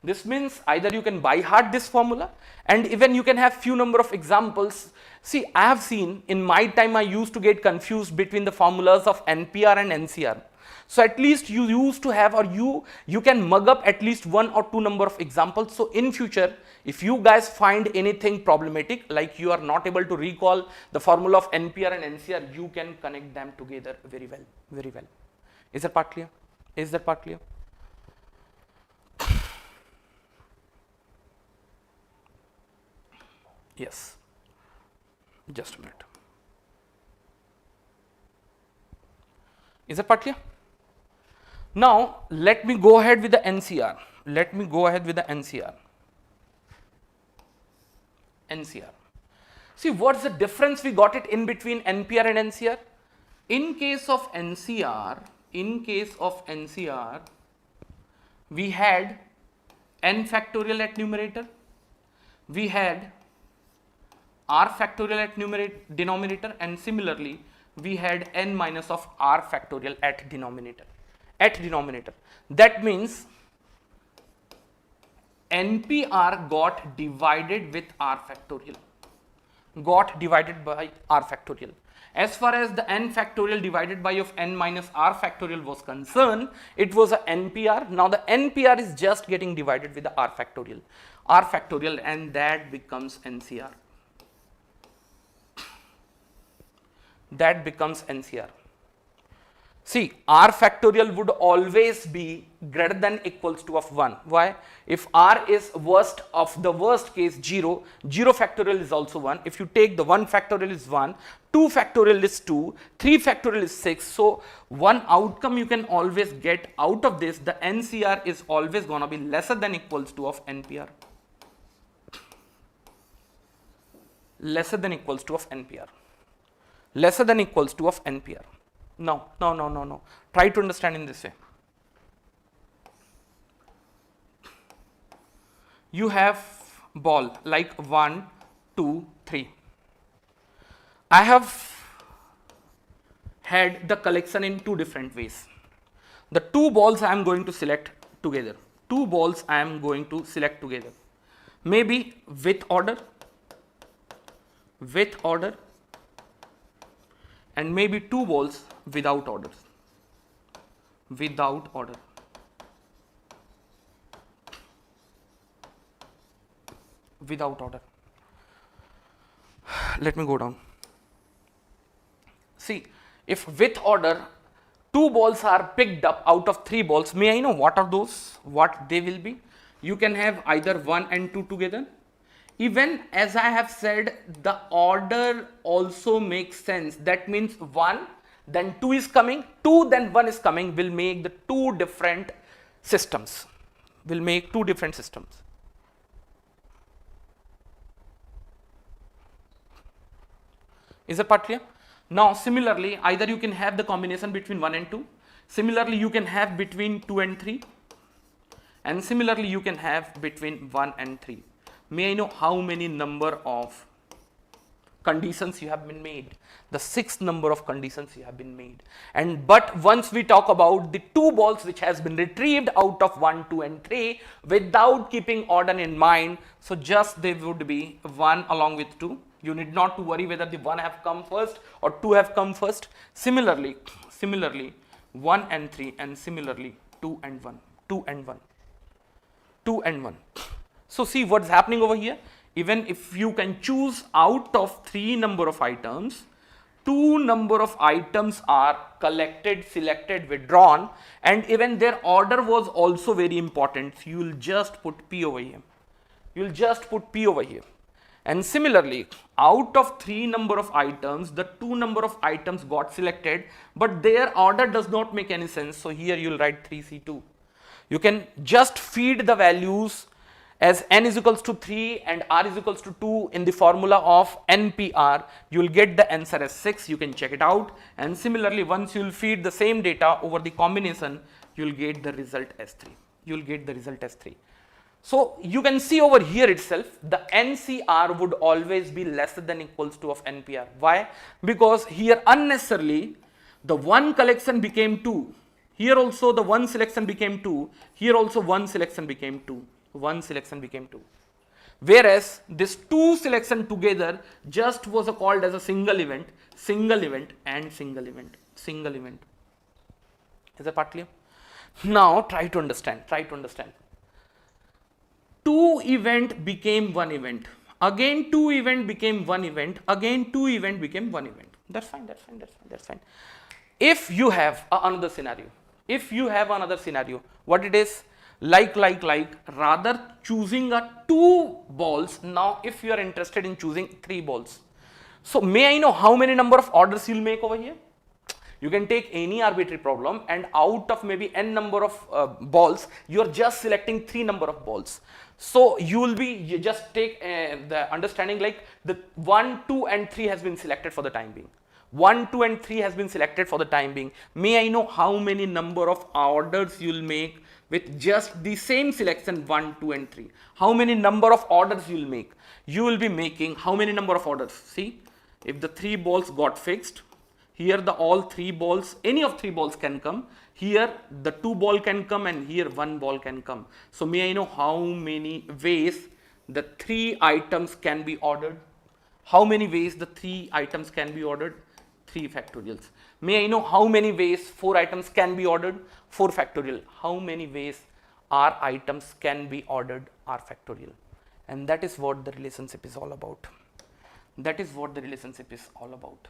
This means either you can by heart this formula, and even you can have few number of examples. See, I have seen in my time I used to get confused between the formulas of NPR and NCR. So at least you used to have, or you can mug up at least 1 or 2 number of examples. So in future, if you guys find anything problematic, like you are not able to recall the formula of NPR and NCR, you can connect them together very well. Is that part clear? Yes, just a minute. Is that part clear? Now let me go ahead with the NCR. See, what's the difference we got it in between NPR and NCR? In case of NCR, we had n factorial at numerator, we had r factorial at denominator, and similarly we had n minus of r factorial at denominator. That means NPR got divided with r factorial, As far as the n factorial divided by of n minus r factorial was concerned, it was a NPR. Now the NPR is just getting divided with the r factorial, and that becomes NCR. See, r factorial would always be greater than equals to of 1. Why? If r is worst of the worst case 0, 0 factorial is also 1. If you take the 1 factorial is 1, 2 factorial is 2, 3 factorial is 6. So one outcome you can always get out of this, the NCR is always going to be lesser than equals to of NPR. lesser than equals to of NPR. Lesser than equals to of NPR. No. Try to understand in this way. You have ball like 1, 2, 3. I have had the collection in two different ways. The two balls I am going to select together. Two balls I am going to select together. Maybe with order, and maybe two balls without orders. Without order. Without order. Let me go down. See, if with order, two balls are picked up out of three balls, may I know what are those? What they will be? You can have either 1 and 2 together. Even as I have said, the order also makes sense. That means 1, then 2 is coming, 2, then 1 is coming, will make the two different systems. Will make two different systems. Is the part clear? Now, similarly, either you can have the combination between 1 and 2. Similarly, you can have between 2 and 3. And similarly, you can have between 1 and 3. May I know how many number of conditions you have been made? The 6th number of conditions you have been made. And but once we talk about the two balls which has been retrieved out of 1, 2 and 3 without keeping order in mind, so just they would be 1 along with 2. You need not to worry whether the 1 have come first or 2 have come first. Similarly 1 and 3, and similarly 2 and 1, 2 and 1, 2 and 1. So see what's happening over here. Even if you can choose out of 3 number of items, 2 number of items are collected, selected, withdrawn, and even their order was also very important. So you will just put P over here. You will just put P over here. And similarly, out of 3 number of items, the 2 number of items got selected, but their order does not make any sense. So here you will write 3C2. You can just feed the values as n is equals to 3 and r is equals to 2 in the formula of NPR. You will get the answer as 6. You can check it out. And similarly, once you will feed the same data over the combination, you will get the result as 3. You will get the result as 3. So you can see over here itself, the NCR would always be lesser than equals to of NPR. Why? Because here unnecessarily the one collection became 2. Here also the one selection became 2. Here also one selection became 2. One selection became 2. Whereas this 2 selection together just was called as a single event, and single event, single event. Is that part clear? Now try to understand. 2 event became 1 event. Again 2 event became 1 event. Again 2 event became 1 event. That's fine. If you have another scenario, what it is? Like, rather choosing 2 balls. Now, if you are interested in choosing 3 balls. So, may I know how many number of orders you will make over here? You can take any arbitrary problem, and out of maybe n number of balls, you are just selecting 3 number of balls. So, you just take the understanding like the 1, 2 and 3 has been selected for the time being. 1, 2 and 3 has been selected for the time being. May I know how many number of orders you will make with just the same selection 1, 2 and 3? How many number of orders you will make? You will be making how many number of orders? See, if the 3 balls got fixed, here the all 3 balls, any of 3 balls can come. Here the 2 ball can come, and here 1 ball can come. So may I know how many ways the 3 items can be ordered? How many ways the 3 items can be ordered? 3 factorials. May I know how many ways 4 items can be ordered? 4 factorial. How many ways r items can be ordered? R factorial. And that is what the relationship is all about. That is what the relationship is all about.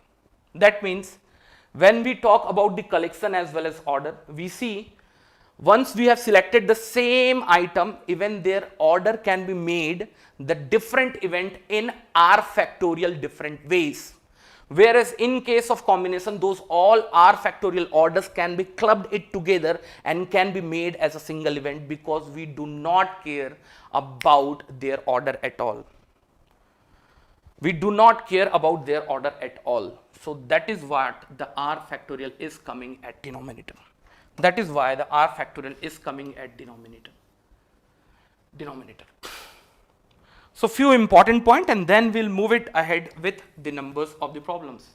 That means when we talk about the collection as well as order, we see once we have selected the same item, even their order can be made the different event in r factorial different ways. Whereas in case of combination, those all r factorial orders can be clubbed it together and can be made as a single event, because we do not care about their order at all. We do not care about their order at all. So that is what the r factorial is coming at denominator. That is why the r factorial is coming at denominator. So few important points, and then we'll move it ahead with the numbers of the problems.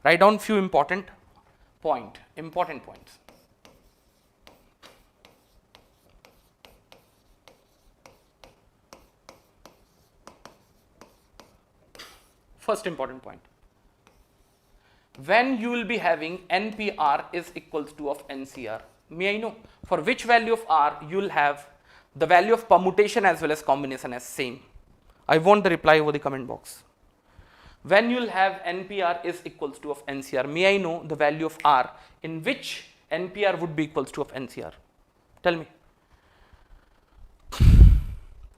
Write down few important points. First important point. When you will be having NPR is equals to of NCR, may I know for which value of R you will have the value of permutation as well as combination as same? I want the reply over the comment box. When you will have NPR is equals to of NCR, may I know the value of R in which NPR would be equals to of NCR? Tell me.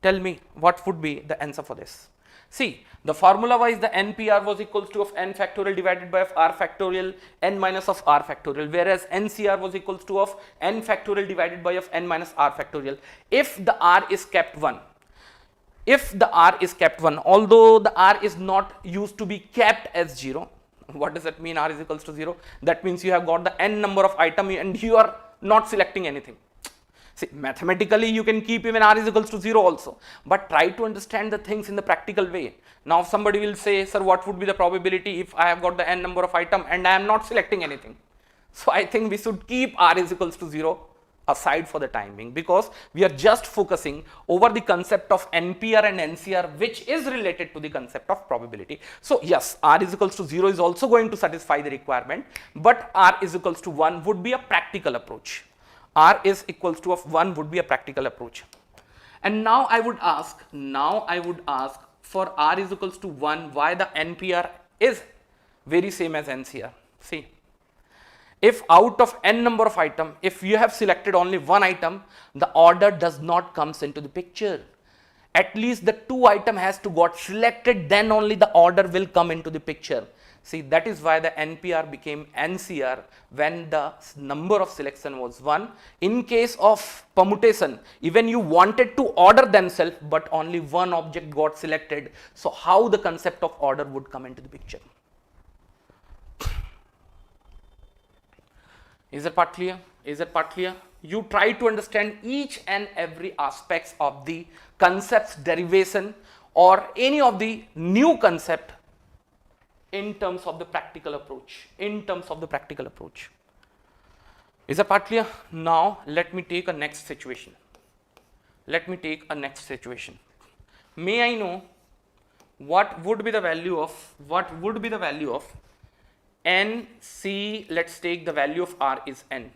Tell me what would be the answer for this. See, the formula wise the NPR was equals to of n factorial divided by of r factorial n minus of r factorial, whereas NCR was equals to of n factorial divided by of n minus r factorial. If the r is kept 1, although the r is not used to be kept as 0, what does that mean r is equals to 0? That means you have got the n number of item and you are not selecting anything. See, mathematically you can keep even r is equals to 0 also, but try to understand the things in the practical way. Now somebody will say, sir, what would be the probability if I have got the n number of item and I am not selecting anything? So I think we should keep r is equals to 0 aside for the time being, because we are just focusing over the concept of NPR and NCR, which is related to the concept of probability. So yes, r is equals to 0 is also going to satisfy the requirement, but r is equals to 1 would be a practical approach. R is equals to of 1 would be a practical approach. And now I would ask for r is equals to 1, why the NPR is very same as NCR. See, if out of n number of item, if you have selected only one item, the order does not comes into the picture. At least the 2 item has to got selected, then only the order will come into the picture. See, that is why the NPR became NCR when the number of selection was 1. In case of permutation, even you wanted to order themselves, but only one object got selected. So how the concept of order would come into the picture? Is that part clear? You try to understand each and every aspects of the concepts derivation or any of the new concept in terms of the practical approach. Is that part clear? Now let me take a next situation. May I know what would be the value of NC? Let's take the value of R is N.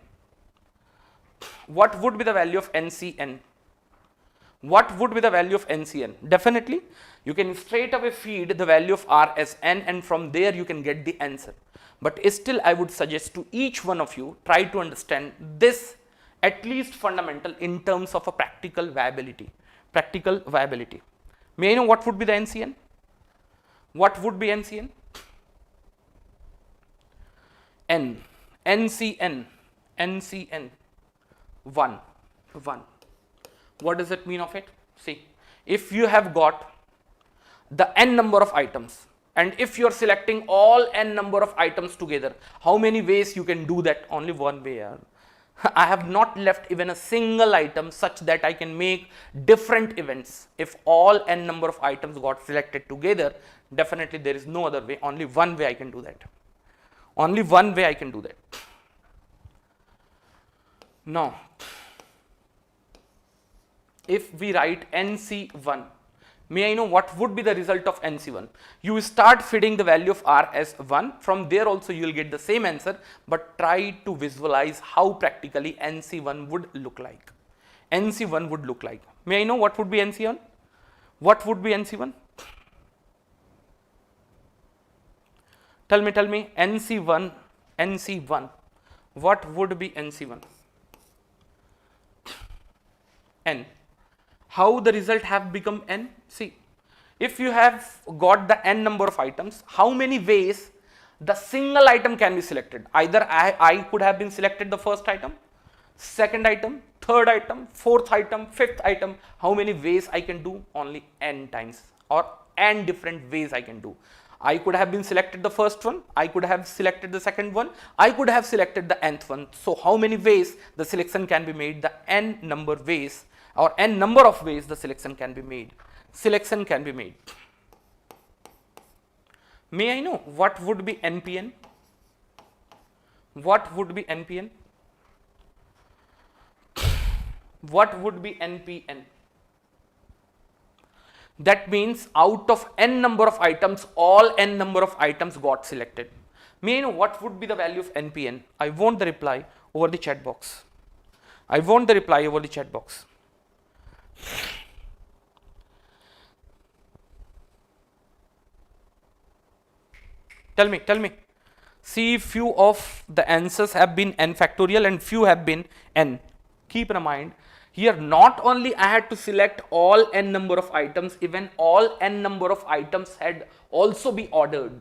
What would be the value of NCN? What would be the value of NCN? Definitely, you can straight away feed the value of R as N, and from there you can get the answer. But still, I would suggest to each one of you, try to understand this at least fundamental in terms of a practical viability. May I know what would be the NCN? What would be NCN? NCN. 1. What does it mean of it? See, if you have got the n number of items, and if you are selecting all n number of items together, how many ways you can do that? Only one way. I have not left even a single item such that I can make different events. If all n number of items got selected together, definitely there is no other way. Only one way I can do that. Now, if we write NC1, may I know what would be the result of NC1? You start feeding the value of R as 1. From there also you will get the same answer, but try to visualize how practically NC1 would look like. May I know what would be NC1? Tell me, NC1, what would be NC1? N. How the result have become N? See, if you have got the n number of items, how many ways the single item can be selected? Either I could have been selected the first item, second item, third item, fourth item, fifth item. How many ways I can do? Only n times, or n different ways I can do. I could have been selected the first one, I could have selected the second one, I could have selected the nth one. So how many ways the selection can be made? The n number ways, or n number of ways the selection can be made. Selection can be made. May I know what would be NPN? What would be NPN? What would be NPN? That means out of n number of items, all n number of items got selected. May I know what would be the value of NPN? I want the reply over the chat box. I want the reply over the chat box. Tell me. See, few of the answers have been n factorial and few have been n. Keep in mind, here not only I had to select all n number of items, even all n number of items had also be ordered.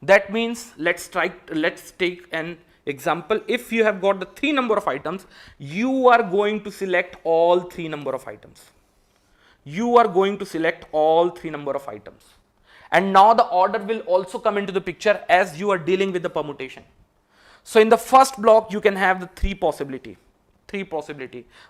That means let's take an example. If you have got the 3 number of items, you are going to select all 3 number of items. You are going to select all 3 number of items. And now the order will also come into the picture as you are dealing with the permutation. So in the first block, you can have the 3 possibility,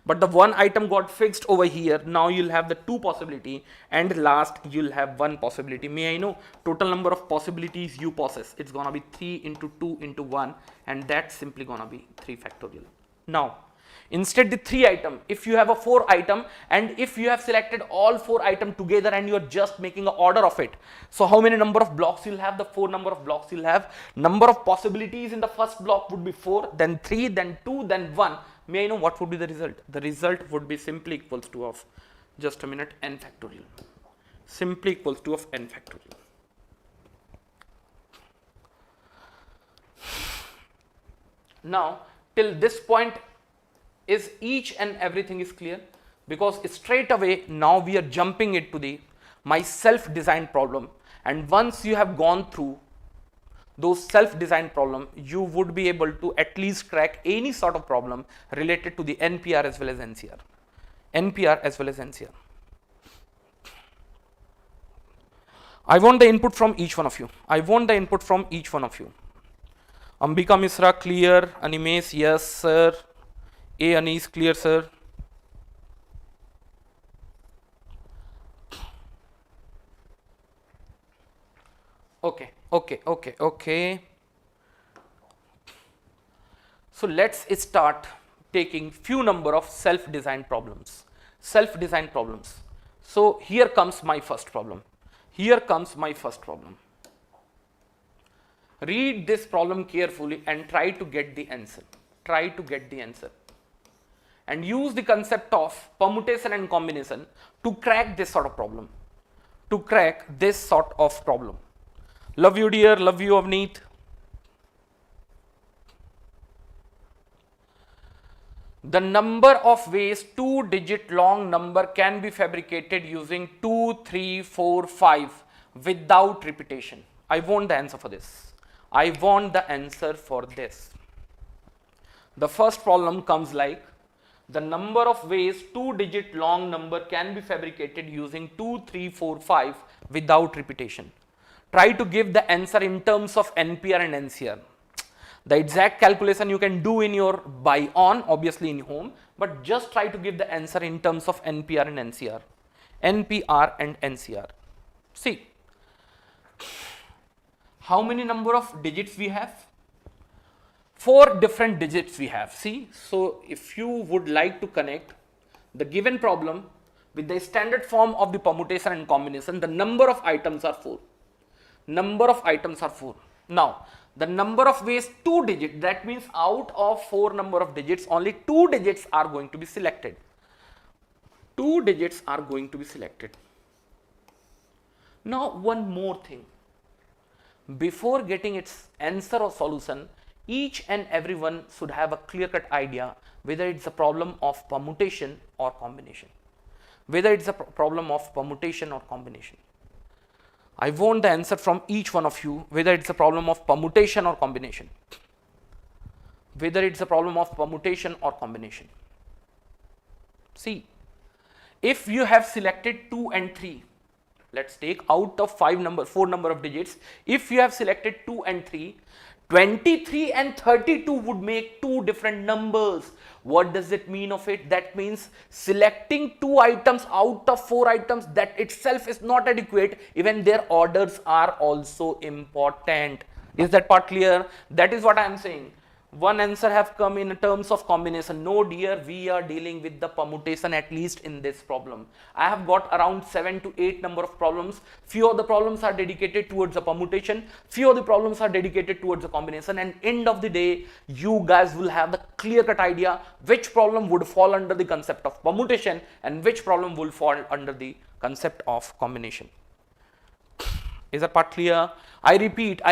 but the 1 item got fixed over here. Now you'll have the 2 possibility, and last you'll have 1 possibility. May I know total number of possibilities you possess? It's gonna be 3 into 2 into 1, and that's simply gonna be 3 factorial. Now instead the 3 item, if you have a 4 item, and if you have selected all 4 item together and you are just making an order of it, so how many number of blocks you'll have? The 4 number of blocks you'll have. Number of possibilities in the first block would be 4, then 3, then 2, then 1. May I know what would be the result? The result would be simply equals to of, just a minute, n factorial. Simply equals to of n factorial. Now till this point, is each and everything is clear? Because straight away now we are jumping into the my self-designed problem, and once you have gone through those self-designed problem, you would be able to at least crack any sort of problem related to the NPR as well as NCR. NPR as well as NCR. I want the input from each one of you. Ambika Misra, clear. Animes, yes sir. A Anis, clear sir. Okay. So let's start taking few number of self-designed problems. So here comes my first problem. Read this problem carefully and try to get the answer. And use the concept of permutation and combination to crack this sort of problem. Love you dear, love you Avneet. The number of ways 2-digit long number can be fabricated using 2, 3, 4, 5 without repetition. I want the answer for this. The first problem comes like, the number of ways 2-digit long number can be fabricated using 2, 3, 4, 5 without repetition. Try to give the answer in terms of NPR and NCR. The exact calculation you can do in your obviously in home, but just try to give the answer in terms of NPR and NCR. NPR and NCR. See, how many number of digits we have? 4 different digits we have. See, so if you would like to connect the given problem with the standard form of the permutation and combination, the number of items are 4. Now, the number of ways 2 digits, that means out of 4 number of digits, only 2 digits are going to be selected. Now, one more thing. Before getting its answer or solution, each and everyone should have a clear-cut idea whether it's a problem of permutation or combination. I want the answer from each one of you whether it's a problem of permutation or combination. whether it's a problem of permutation or combination. See, if you have selected 2 and 3, let's take out of 4 number of digits, if you have selected 2 and 3, 23 and 32 would make 2 different numbers. What does it mean of it? That means selecting 2 items out of 4 items, that itself is not adequate. Even their orders are also important. Is that part clear? That is what I am saying. One answer have come in terms of combination. No dear, we are dealing with the permutation, at least in this problem. I have got around 7 to 8 number of problems. Few of the problems are dedicated towards the permutation, few of the problems are dedicated towards the combination, and end of the day you guys will have the clear cut idea which problem would fall under the concept of permutation and which problem will fall under the concept of combination. Is that part clear? I repeat,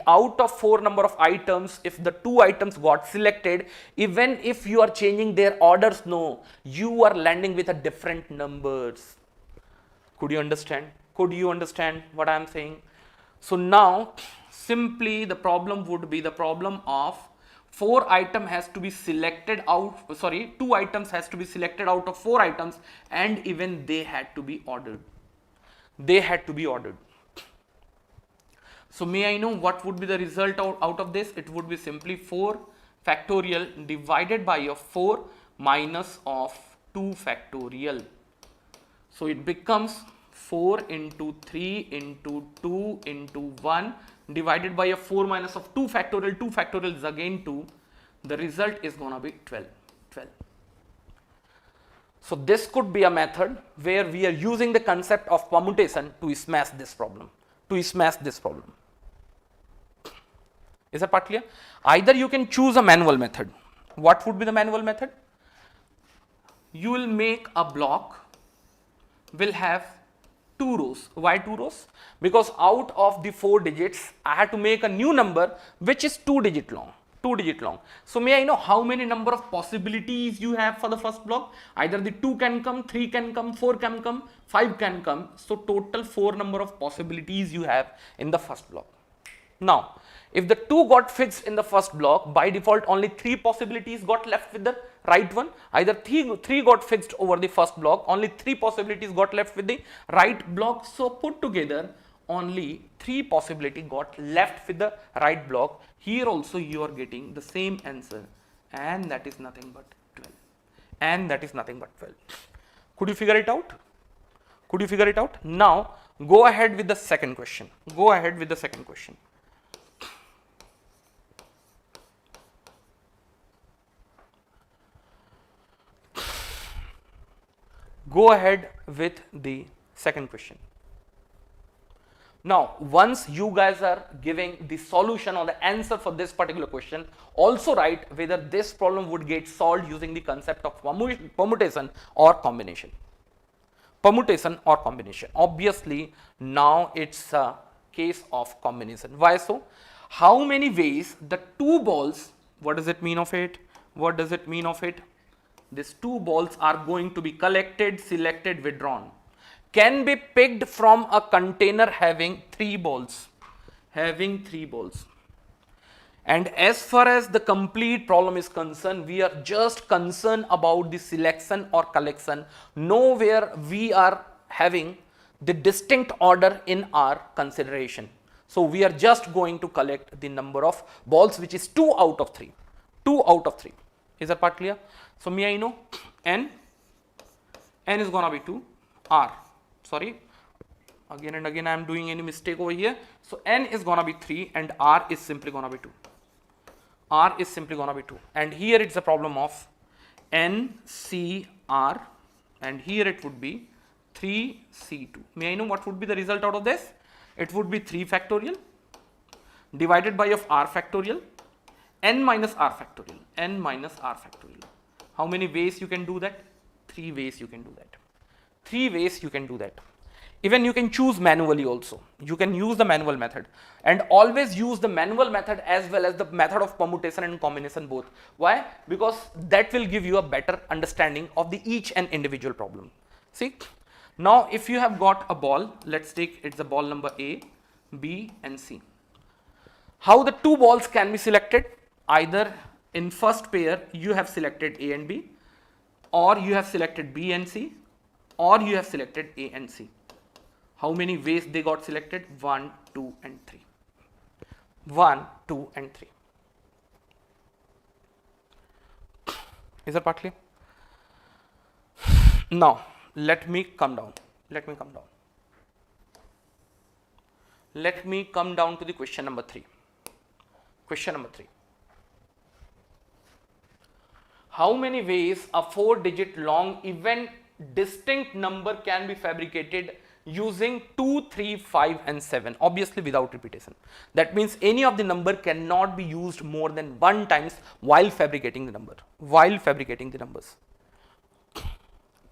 out of 4 number of items, if the 2 items got selected, even if you are changing their orders, no, you are landing with a different numbers. Could you understand? Could you understand what I am saying? So now, simply the problem would be the problem of 4 item has to be selected out, 2 items has to be selected out of 4 items, and even they had to be ordered. They had to be ordered. So may I know what would be the result out of this? It would be simply 4 factorial divided by a 4 minus of 2 factorial. So it becomes 4 into 3 into 2 into 1 divided by a 4 minus of 2 factorial. 2 factorial is again 2. The result is going to be 12. So this could be a method where we are using the concept of permutation to smash this problem. Is that part clear? Either you can choose a manual method. What would be the manual method? You will make a block, will have 2 rows. Why 2 rows? Because out of the 4 digits, I had to make a new number which is 2 digit long. So may I know how many number of possibilities you have for the first block? Either the 2 can come, 3 can come, 4 can come, 5 can come. So total 4 number of possibilities you have in the first block. Now, if the 2 got fixed in the first block, by default only 3 possibilities got left with the right one. Either 3 got fixed over the first block, only 3 possibilities got left with the right block. So put together only 3 possibility got left with the right block. Here also you are getting the same answer, and that is nothing but 12. Could you figure it out? Now go ahead with the second question. Go ahead with the second question. Now, once you guys are giving the solution or the answer for this particular question, also write whether this problem would get solved using the concept of permutation or combination. Obviously, now it's a case of combination. Why so? How many ways the 2 balls, what does it mean of it? These 2 balls are going to be collected, selected, withdrawn, can be picked from a container having 3 balls. And as far as the complete problem is concerned, we are just concerned about the selection or collection. Nowhere we are having the distinct order in our consideration. So we are just going to collect the number of balls, which is 2 out of 3. Is that part clear? So may I know n is gonna be 2, r, sorry, again and again I am doing any mistake over here. So n is gonna be 3 and r is simply gonna be 2. And here it's a problem of n c r, and here it would be 3 c2. May I know what would be the result out of this? It would be 3 factorial divided by of r factorial, n minus r factorial. How many ways you can do that? 3 ways you can do that. Even you can choose manually also. You can use the manual method, and always use the manual method as well as the method of permutation and combination both. Why? Because that will give you a better understanding of the each and individual problem. See, now if you have got a ball, let's take it's the ball number A, B and C. How the 2 balls can be selected? Either In first pair, you have selected A and B, or you have selected B and C, or you have selected A and C. How many ways they got selected? 1, 2 and 3. 1, 2 and 3. Is that part clear? Now, let me come down. Let me come down. Let me come down to the question number 3. Question number 3. How many ways a 4-digit long even distinct number can be fabricated using 2, 3, 5 and 7, obviously without repetition. That means any of the number cannot be used more than 1 times while fabricating the number. While fabricating the numbers.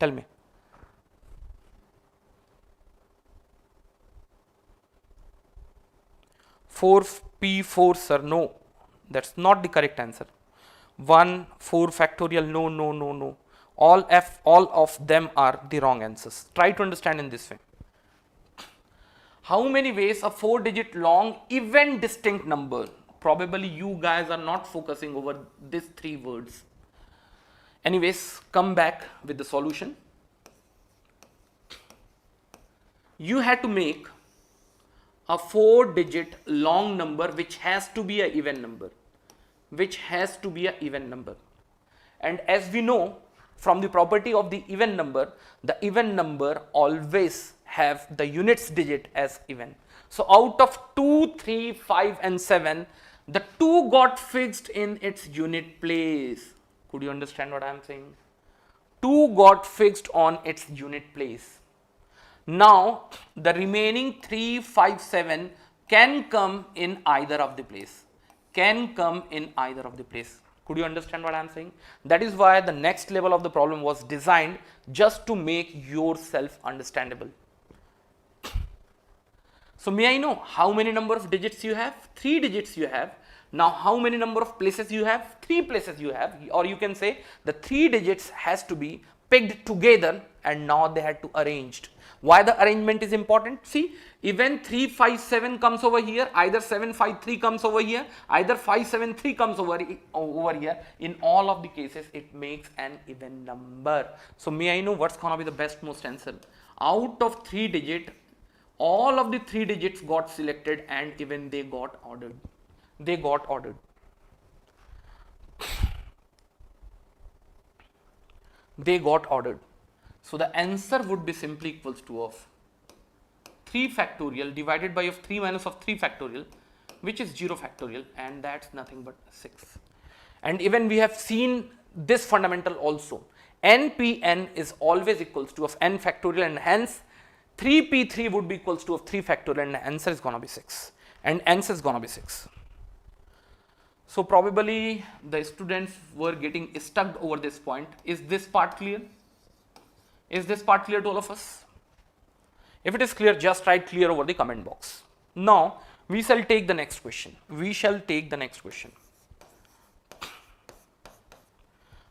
Tell me. P4, sir, no. That's not the correct answer. 1, 4 factorial, no, no, no, no. All of them are the wrong answers. Try to understand in this way. How many ways a 4-digit long even distinct number? Probably you guys are not focusing over these 3 words. Anyways, come back with the solution. You had to make a 4-digit long number which has to be an even number. Which has to be an even number. And as we know from the property of the even number always have the units digit as even. So out of 2, 3, 5 and 7, the 2 got fixed in its unit place. Could you understand what I am saying? 2 got fixed on its unit place. Now the remaining 3, 5, 7 can come in either of the place. Can come in either of the place. Could you understand what I am saying? That is why the next level of the problem was designed just to make yourself understandable. So may I know how many number of digits you have? 3 digits you have. Now how many number of places you have? 3 places you have, or you can say the 3 digits has to be picked together and now they had to arranged. Why the arrangement is important? See, even 3, 5, 7 comes over here, either 7, 5, 3 comes over here, either 5, 7, 3 comes over here. In all of the cases, it makes an even number. So may I know what's gonna be the best most answer? Out of 3 digits, all of the 3 digits got selected and even they got ordered. They got ordered. They got ordered. So the answer would be simply equals to of 3 factorial divided by of 3 minus of 3 factorial, which is 0 factorial, and that's nothing but 6. And even we have seen this fundamental also. NPN is always equals to of n factorial, and hence 3p3 would be equals to of 3 factorial, and the answer is gonna be 6. And answer is gonna be 6. So probably the students were getting stuck over this point. Is this part clear? Is this part clear to all of us? If it is clear, just write clear over the comment box. Now we shall take the next question. We shall take the next question.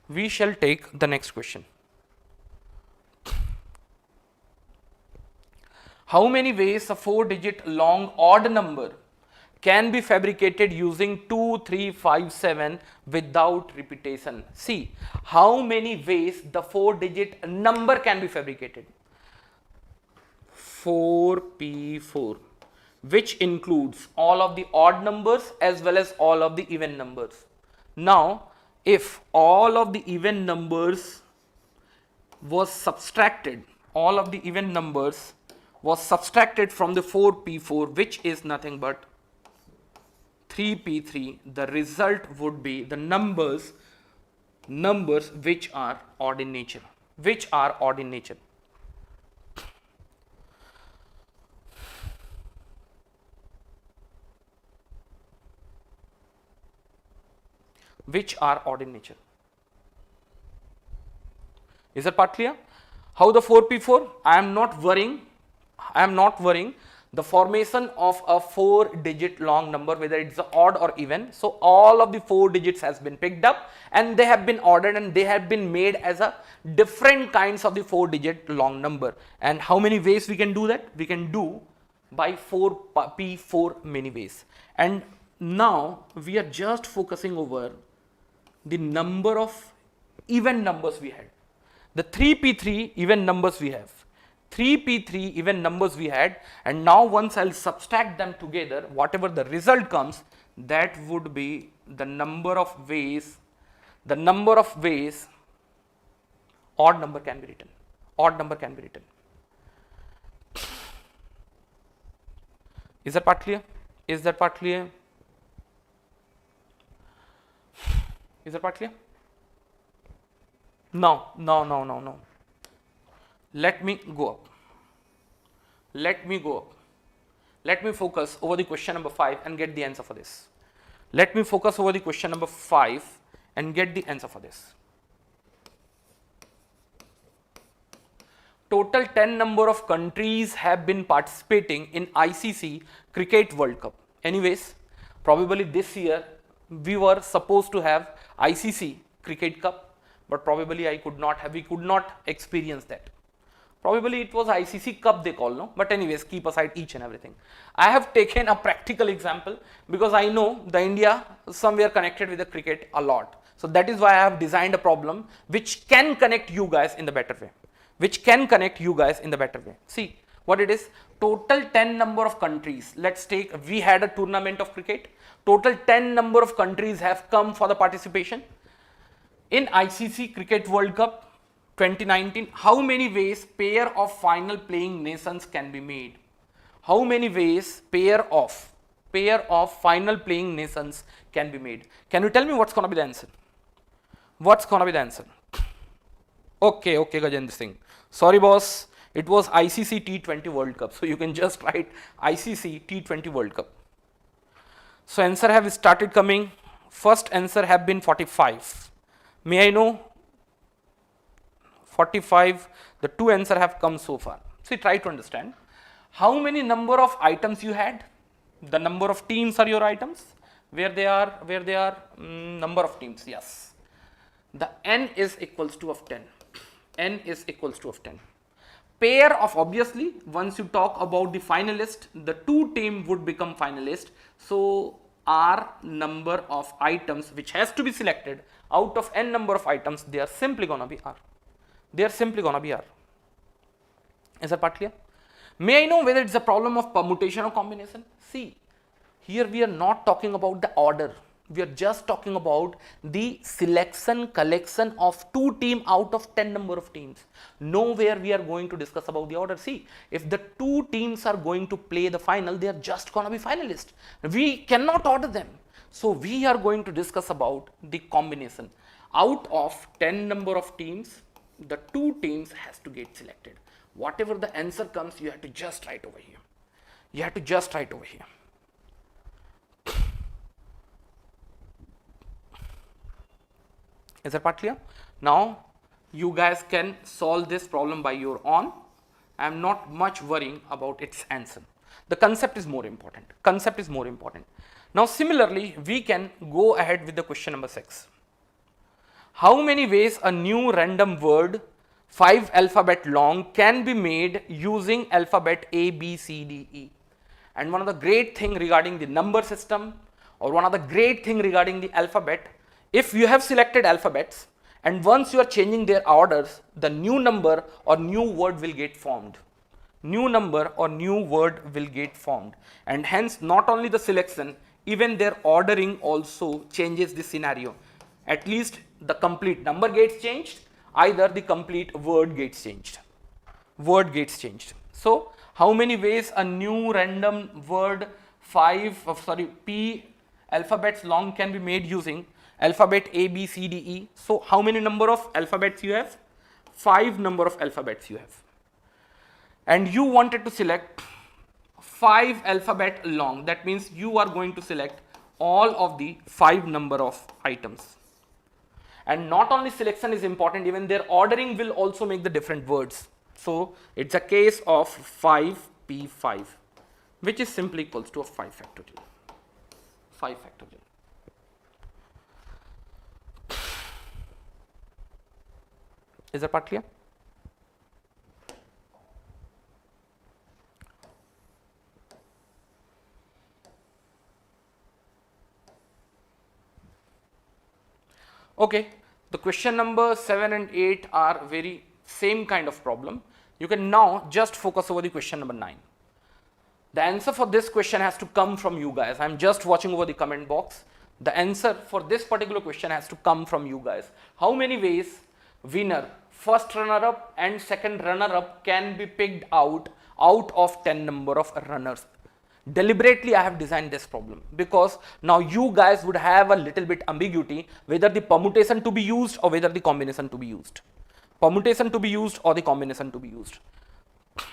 We shall take the next question. How many ways a 4-digit long odd number can be fabricated using 2, 3, 5, 7 without repetition? See, how many ways the 4-digit number can be fabricated? 4p4, which includes all of the odd numbers as well as all of the even numbers. Now, if all of the even numbers was subtracted, all of the even numbers was subtracted from the 4p4, which is nothing but 3p3, the result would be the numbers which are odd in nature, which are odd in nature. Which are odd in nature. Is that part clear? How the 4p4? I am not worrying the formation of a 4-digit long number, whether it's odd or even. So all of the 4 digits has been picked up and they have been ordered and they have been made as a different kinds of the 4-digit long number. And how many ways we can do that? We can do by 4p4 many ways. And now we are just focusing over the number of even numbers we had. The 3p3 even numbers we have. 3p3 even numbers we had, and now once I'll subtract them together, whatever the result comes, that would be the number of ways, odd number can be written. Odd number can be written. Is that part clear? Is that part clear? Is that part clear? No. Let me go up. Let me go up. Let me focus over the question number 5 and get the answer for this. Let me focus over the question number 5 and get the answer for this. Total 10 number of countries have been participating in ICC Cricket World Cup. Anyways, probably this year we were supposed to have ICC Cricket Cup, but probably we could not experience that. Probably it was ICC Cup they call, no? But anyways, keep aside each and everything. I have taken a practical example because I know the India somewhere connected with the cricket a lot. So that is why I have designed a problem which can connect you guys in the better way. See what it is. Total 10 number of countries. Let's take, we had a tournament of cricket. Total 10 number of countries have come for the participation in ICC Cricket World Cup 2019. How many ways pair of final playing nations can be made? How many ways pair of final playing nations can be made? Can you tell me what's going to be the answer? What's going to be the answer? Okay, Gajendra Singh. Sorry, boss. It was ICC T20 World Cup. So you can just write ICC T20 World Cup. So answer have started coming. First answer have been 45. May I know? 45. The two answer have come so far. See, try to understand. How many number of items you had? The number of teams are your items. Where they are number of teams. Yes. The n is equals to of 10. N is equals to of 10. Pair of, obviously, once you talk about the finalist, the two team would become finalist. So R number of items which has to be selected out of n number of items, they are simply gonna be R. Is that part clear? May I know whether it's a problem of permutation or combination? See, here we are not talking about the order. We are just talking about the collection of two teams out of 10 number of teams. Nowhere we are going to discuss about the order. See, if the two teams are going to play the final, they are just going to be finalists. We cannot order them. So we are going to discuss about the combination. Out of 10 number of teams, the two teams has to get selected. Whatever the answer comes, you have to just write over here. Is that part clear? Now you guys can solve this problem by your own. I am not much worrying about its answer. The concept is more important. Now similarly, we can go ahead with the question number 6. How many ways a new random word 5 alphabet long can be made using alphabet A, B, C, D, E? And one of the great thing regarding the number system, or one of the great thing regarding the alphabet, if you have selected alphabets and once you are changing their orders, the new number or new word will get formed. And hence not only the selection, even their ordering also changes the scenario. At least the complete number gets changed, either the complete word gets changed. So how many ways a new random word P alphabets long can be made using alphabet A, B, C, D, E? So how many number of alphabets you have? 5 number of alphabets you have. And you wanted to select 5 alphabet long. That means you are going to select all of the 5 number of items. And not only selection is important, even their ordering will also make the different words. So it's a case of 5p5, which is simply equals to a 5 factorial. Is that part clear? Okay, the question number 7 and 8 are very same kind of problem. You can now just focus over the question number 9. The answer for this question has to come from you guys. I'm just watching over the comment box. The answer for this particular question has to come from you guys. How many ways winner, first runner-up and second runner-up can be picked out of 10 number of runners? Deliberately I have designed this problem because now you guys would have a little bit ambiguity whether the permutation to be used or whether the combination to be used. Permutation to be used or the combination to be used.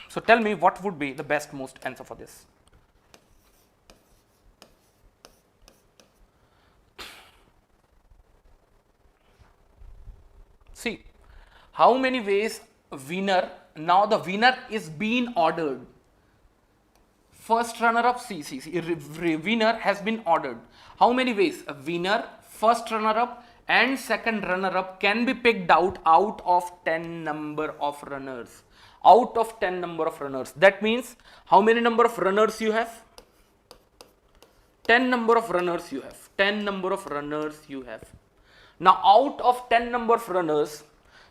So tell me what would be the best most answer for this. See, how many ways winner, now the winner is being ordered. First runner up, winner has been ordered. How many ways? A winner, first runner up and second runner up can be picked out of 10 number of runners. Out of 10 number of runners. That means how many number of runners you have? 10 number of runners you have. 10 number of runners you have. Now out of 10 number of runners,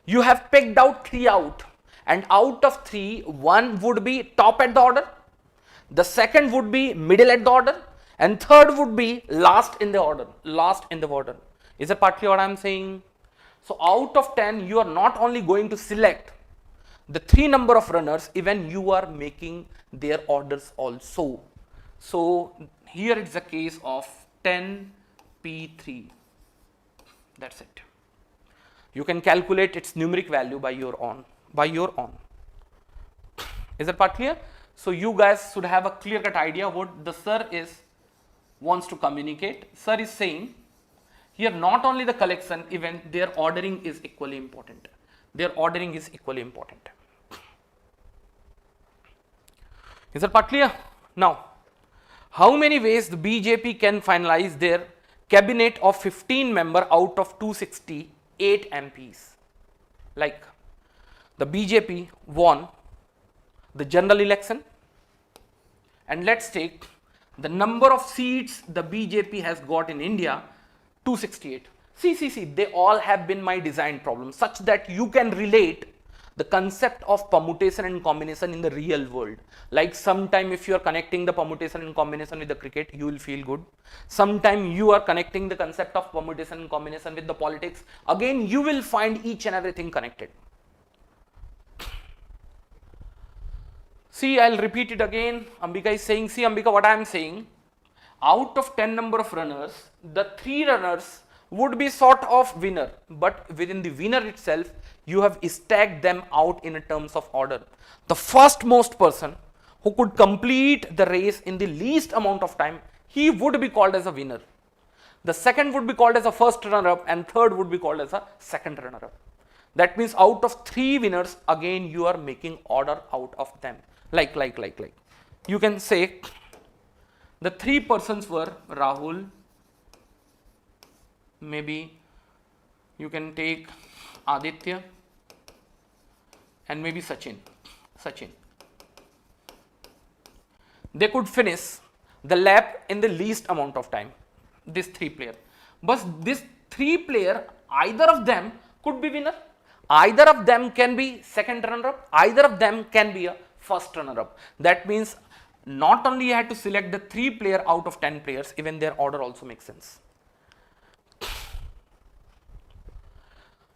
you have picked out 3 out. And out of 3, 1 would be top at the order. The second would be middle at the order. And third would be last in the order. Last in the order. Is it partly what I am saying? So out of 10, you are not only going to select the 3 number of runners, even you are making their orders also. So here it's a case of 10p3. That's it. You can calculate its numeric value by your own. Is that part clear? So you guys should have a clear-cut idea what the sir wants to communicate. Sir is saying here not only the collection, even their ordering is equally important. Their ordering is equally important. Is that part clear? Now, how many ways the BJP can finalize their cabinet of 15 member out of 268 MPs? Like the BJP won the general election, and let's take the number of seats the BJP has got in India, 268. See, they all have been my design problem such that you can relate the concept of permutation and combination in the real world. Like sometime if you are connecting the permutation and combination with the cricket, you will feel good. Sometime you are connecting the concept of permutation and combination with the politics. Again, you will find each and everything connected. See, I'll repeat it again. Ambika is saying, see Ambika, what I am saying, out of 10 number of runners, the 3 runners would be sort of winner, but within the winner itself, you have stacked them out in terms of order. The first most person who could complete the race in the least amount of time, he would be called as a winner. The second would be called as a first runner-up and third would be called as a second runner-up. That means out of 3 winners, again you are making order out of them. Like. You can say the 3 persons were Rahul, maybe you can take Aditya and maybe Sachin. They could finish the lap in the least amount of time, this 3 player. But this 3 player, either of them could be winner, either of them can be second runner-up, either of them can be a first runner-up. That means not only you had to select the 3 player out of 10 players, even their order also makes sense.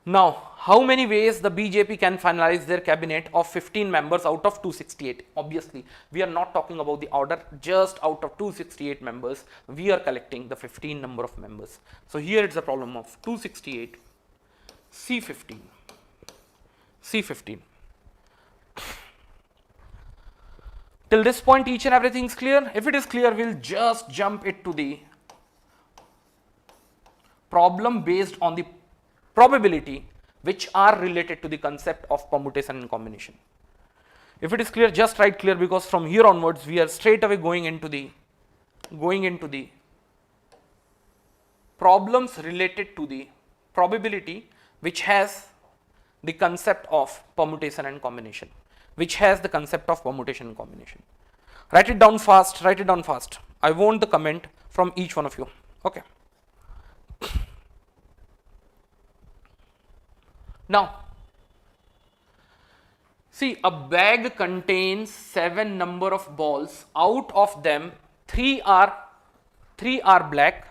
Now, how many ways the BJP can finalize their cabinet of 15 members out of 268? Obviously, we are not talking about the order, just out of 268 members, we are collecting the 15 number of members. So here it's a problem of 268, C15. Till this point, each and everything is clear. If it is clear, we'll just jump it to the problem based on the probability which are related to the concept of permutation and combination. If it is clear, just write clear, because from here onwards we are straight away going into the problems related to the probability which has the concept of permutation and combination. Write it down fast. I want the comment from each one of you. Okay. Now, see, a bag contains 7 number of balls. Out of them, 3 are black,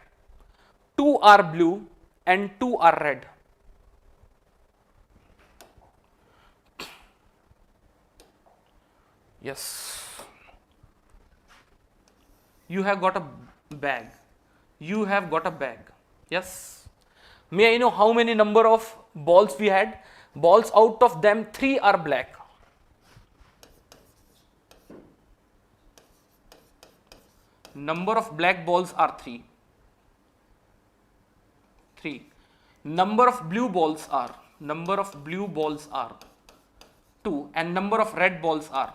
2 are blue, and 2 are red. Yes. You have got a bag. You have got a bag. Yes. May I know how many number of balls we had? Balls, out of them 3 are black. Number of black balls are 3. 3. Number of blue balls are 2, and number of red balls are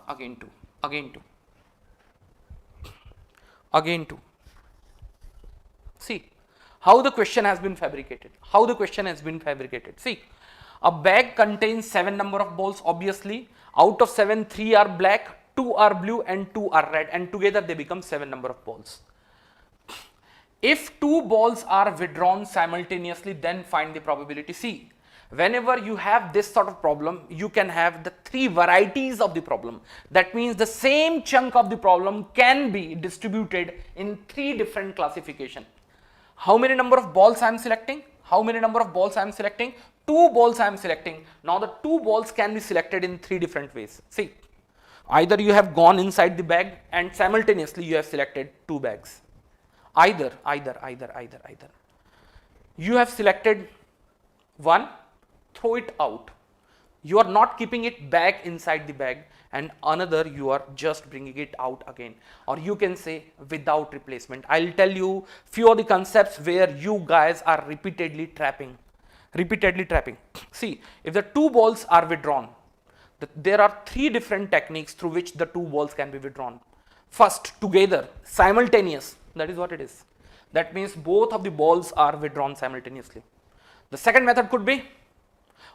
again 2. Again 2. See how the question has been fabricated. See, a bag contains 7 number of balls. Obviously, out of 7, 3 are black, 2 are blue, and 2 are red, and together they become 7 number of balls. If 2 balls are withdrawn simultaneously, then find the probability. See, whenever you have this sort of problem, you can have the 3 varieties of the problem. That means the same chunk of the problem can be distributed in 3 different classification. How many number of balls I am selecting? 2 balls I am selecting. Now the 2 balls can be selected in 3 different ways. See, either you have gone inside the bag and simultaneously you have selected 2 bags. Either. You have selected one, throw it out. You are not keeping it back inside the bag, and another you are just bringing it out again, or you can say without replacement. I'll tell you few of the concepts where you guys are repeatedly trapping. See, if the 2 balls are withdrawn, there are 3 different techniques through which the 2 balls can be withdrawn. First, together, simultaneous, that is what it is. That means both of the balls are withdrawn simultaneously. The second method could be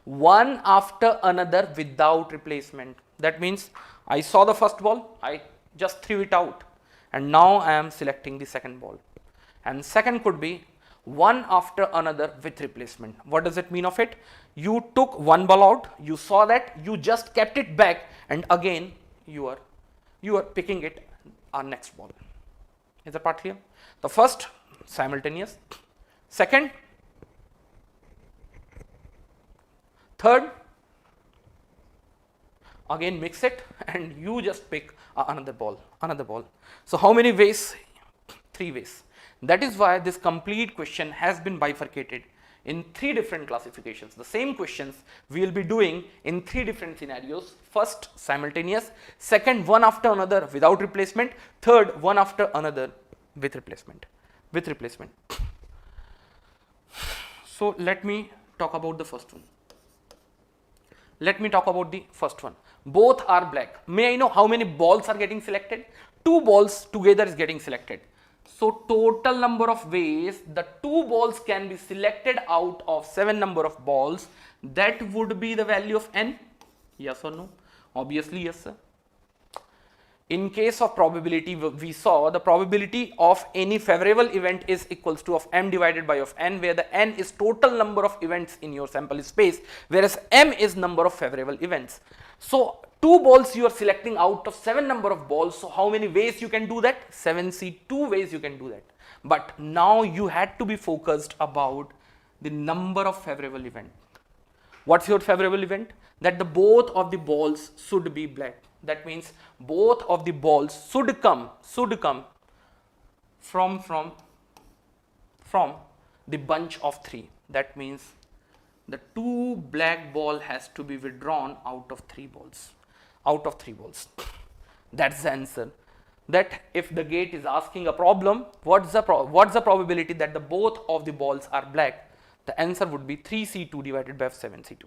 one after another without replacement. That means I saw the first ball, I just threw it out, and now I am selecting the second ball. And second could be one after another with replacement. What does it mean of it? You took one ball out, you saw that, you just kept it back, and again you are picking it our next ball. Is that part clear? The first, simultaneous. Second, third, again mix it and you just pick another ball. So how many ways? 3 ways. That is why this complete question has been bifurcated in 3 different classifications. The same questions we will be doing in 3 different scenarios. First, simultaneous. Second, one after another without replacement. Third, one after another with replacement. So let me talk about the first one. Both are black. May I know how many balls are getting selected? 2 balls together is getting selected. So total number of ways the 2 balls can be selected out of 7 number of balls, that would be the value of n. Yes or no? Obviously yes, sir. In case of probability, we saw the probability of any favorable event is equals to of m divided by of n, where the n is total number of events in your sample space, whereas m is number of favorable events. So 2 balls you are selecting out of 7 number of balls. So how many ways you can do that? 7c, 2 ways you can do that. But now you had to be focused about the number of favorable event. What's your favorable event? That the both of the balls should be black. That means both of the balls should come from the bunch of 3. That means the 2 black ball has to be withdrawn out of 3 balls. That's the answer. That if the gate is asking a problem, what's the probability that the both of the balls are black? The answer would be 3c2 divided by 7c2.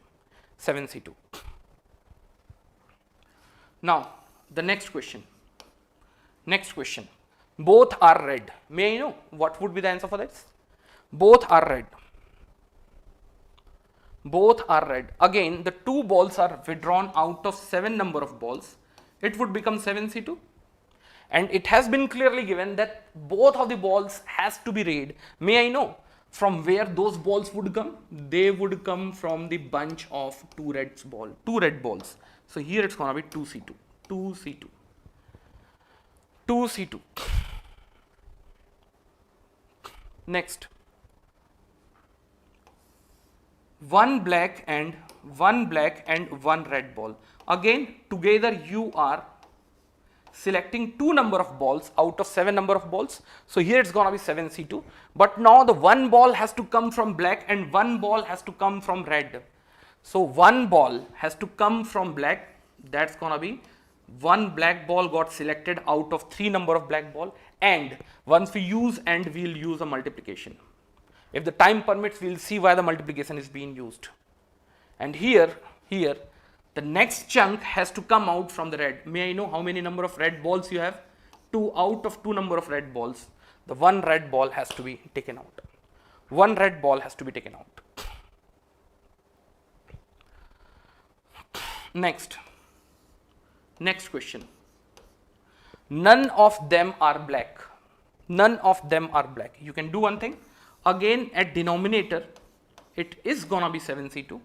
Now the next question. Both are red. May I know what would be the answer for this? Both are red. Again, the 2 balls are withdrawn out of 7 number of balls. It would become 7c2. And it has been clearly given that both of the balls has to be red. May I know from where those balls would come? They would come from the bunch of two red balls. So here it's gonna be 2C2, 2C2, 2C2. Next, one black and one red ball. Again, together you are selecting 2 number of balls out of 7 number of balls. So here it's gonna be 7C2. But now the one ball has to come from black and one ball has to come from red. So one ball has to come from black. That's gonna be one black ball got selected out of 3 number of black ball. And once we use and, we'll use a multiplication. If the time permits, we'll see why the multiplication is being used. And here, the next chunk has to come out from the red. May I know how many number of red balls you have? 2 out of 2 number of red balls. The one red ball has to be taken out. One red ball has to be taken out. Next question. None of them are black. None of them are black. You can do one thing. Again, at denominator, it is gonna be 7C2.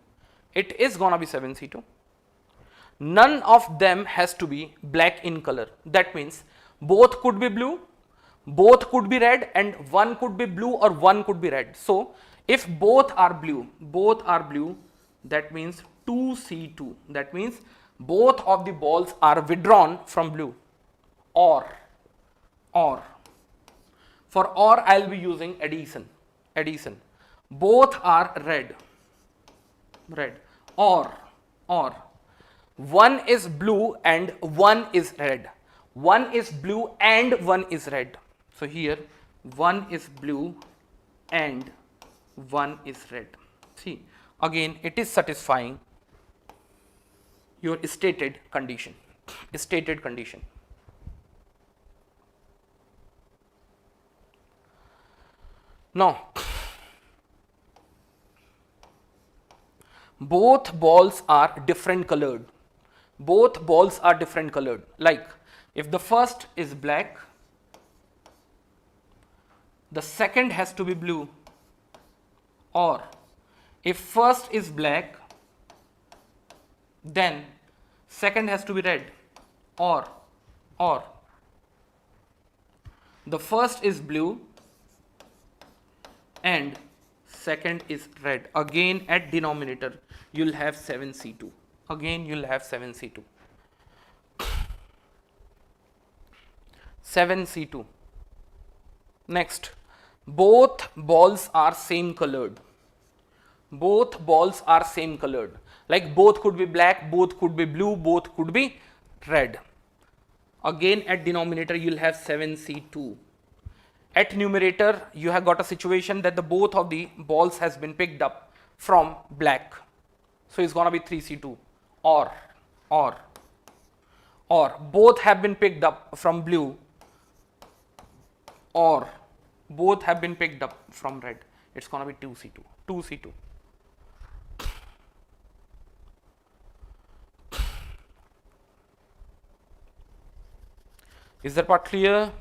It is gonna be 7C2. None of them has to be black in color. That means both could be blue, both could be red, and one could be blue or one could be red. So if both are blue, that means 2C2. That means both of the balls are withdrawn from blue. Or for or I'll be using addition. Both are red. Or one is blue and one is red. One is blue and one is red. So here one is blue and one is red. See, again it is satisfying your stated condition. Now, both balls are different colored. Like, if the first is black, the second has to be blue. Or, if first is black, then second has to be red. Or, the first is blue and second is red. Again, at denominator, you'll have 7C2. Again, you'll have 7C2. 7C2. Next, both balls are same colored. Like, both could be black, both could be blue, both could be red. Again, at denominator, you'll have 7C2. At numerator, you have got a situation that the both of the balls has been picked up from black. So it's gonna be 3C2. Or both have been picked up from blue, or both have been picked up from red. It's gonna be 2C2. Is that part clear?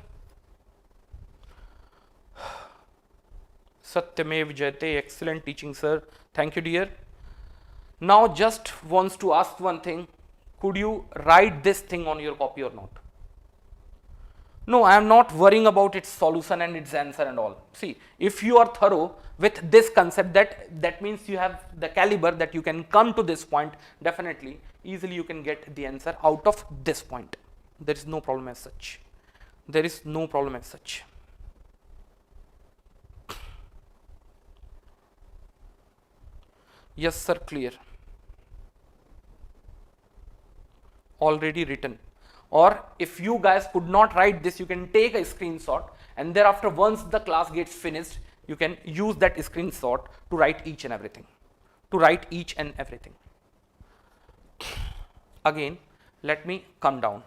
Satyamev Jayate, excellent teaching, sir. Thank you, dear. Now, just wants to ask one thing. Could you write this thing on your copy or not? No, I am not worrying about its solution and its answer and all. See, if you are thorough with this concept, that means you have the caliber that you can come to this point. Definitely, easily you can get the answer out of this point. There is no problem as such. Yes, sir, clear. Already written. Or if you guys could not write this, you can take a screenshot, and thereafter, once the class gets finished, you can use that screenshot to write each and everything. Again, let me come down.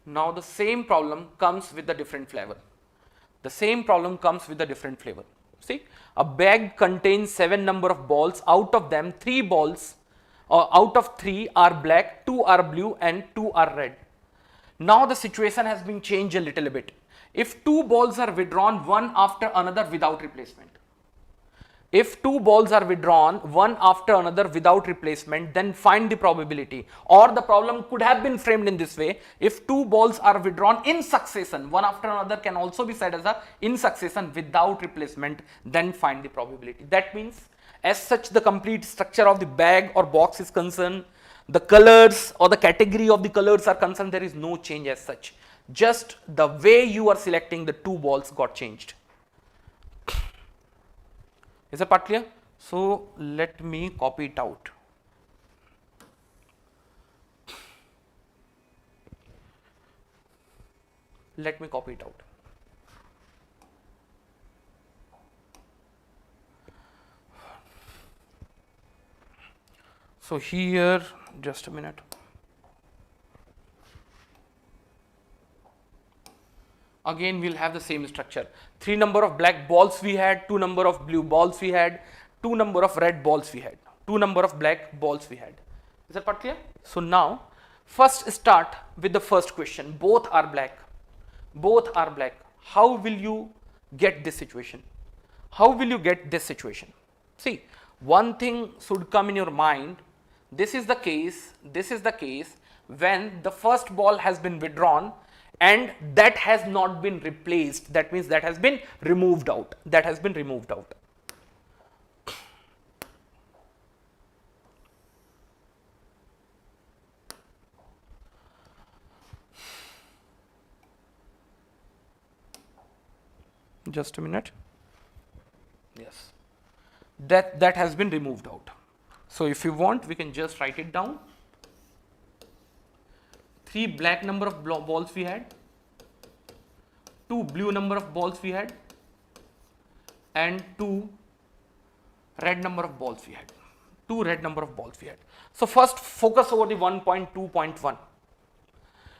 Now the same problem comes with a different flavor. The same problem comes with a different flavor. See, a bag contains 7 number of balls. Out of them, 3 balls, out of 3 are black, 2 are blue and 2 are red. Now the situation has been changed a little bit. If 2 balls are withdrawn one after another without replacement, if 2 balls are withdrawn one after another without replacement, then find the probability. Or the problem could have been framed in this way: if 2 balls are withdrawn in succession, one after another can also be said as a in succession without replacement, then find the probability. That means, as such, the complete structure of the bag or box is concerned, the colors or the category of the colors are concerned, there is no change as such. Just the way you are selecting the 2 balls got changed. Is the part clear? So let me copy it out. Let me copy it out. So here, just a minute. Again we'll have the same structure. 3 number of black balls we had, 2 number of blue balls we had, 2 number of red balls we had, 2 number of black balls we had. Is that part clear? So now first start with the first question. Both are black. Both are black. How will you get this situation? How will you get this situation? See, one thing should come in your mind. This is the case when the first ball has been withdrawn and that has not been replaced. That means that has been removed out. That has been removed out. Just a minute. Yes, that has been removed out. So if you want, we can just write it down. 3 black number of balls we had, 2 blue number of balls we had, and 2 red number of balls we had. 2 red number of balls we had. So first focus over the 1.2.1.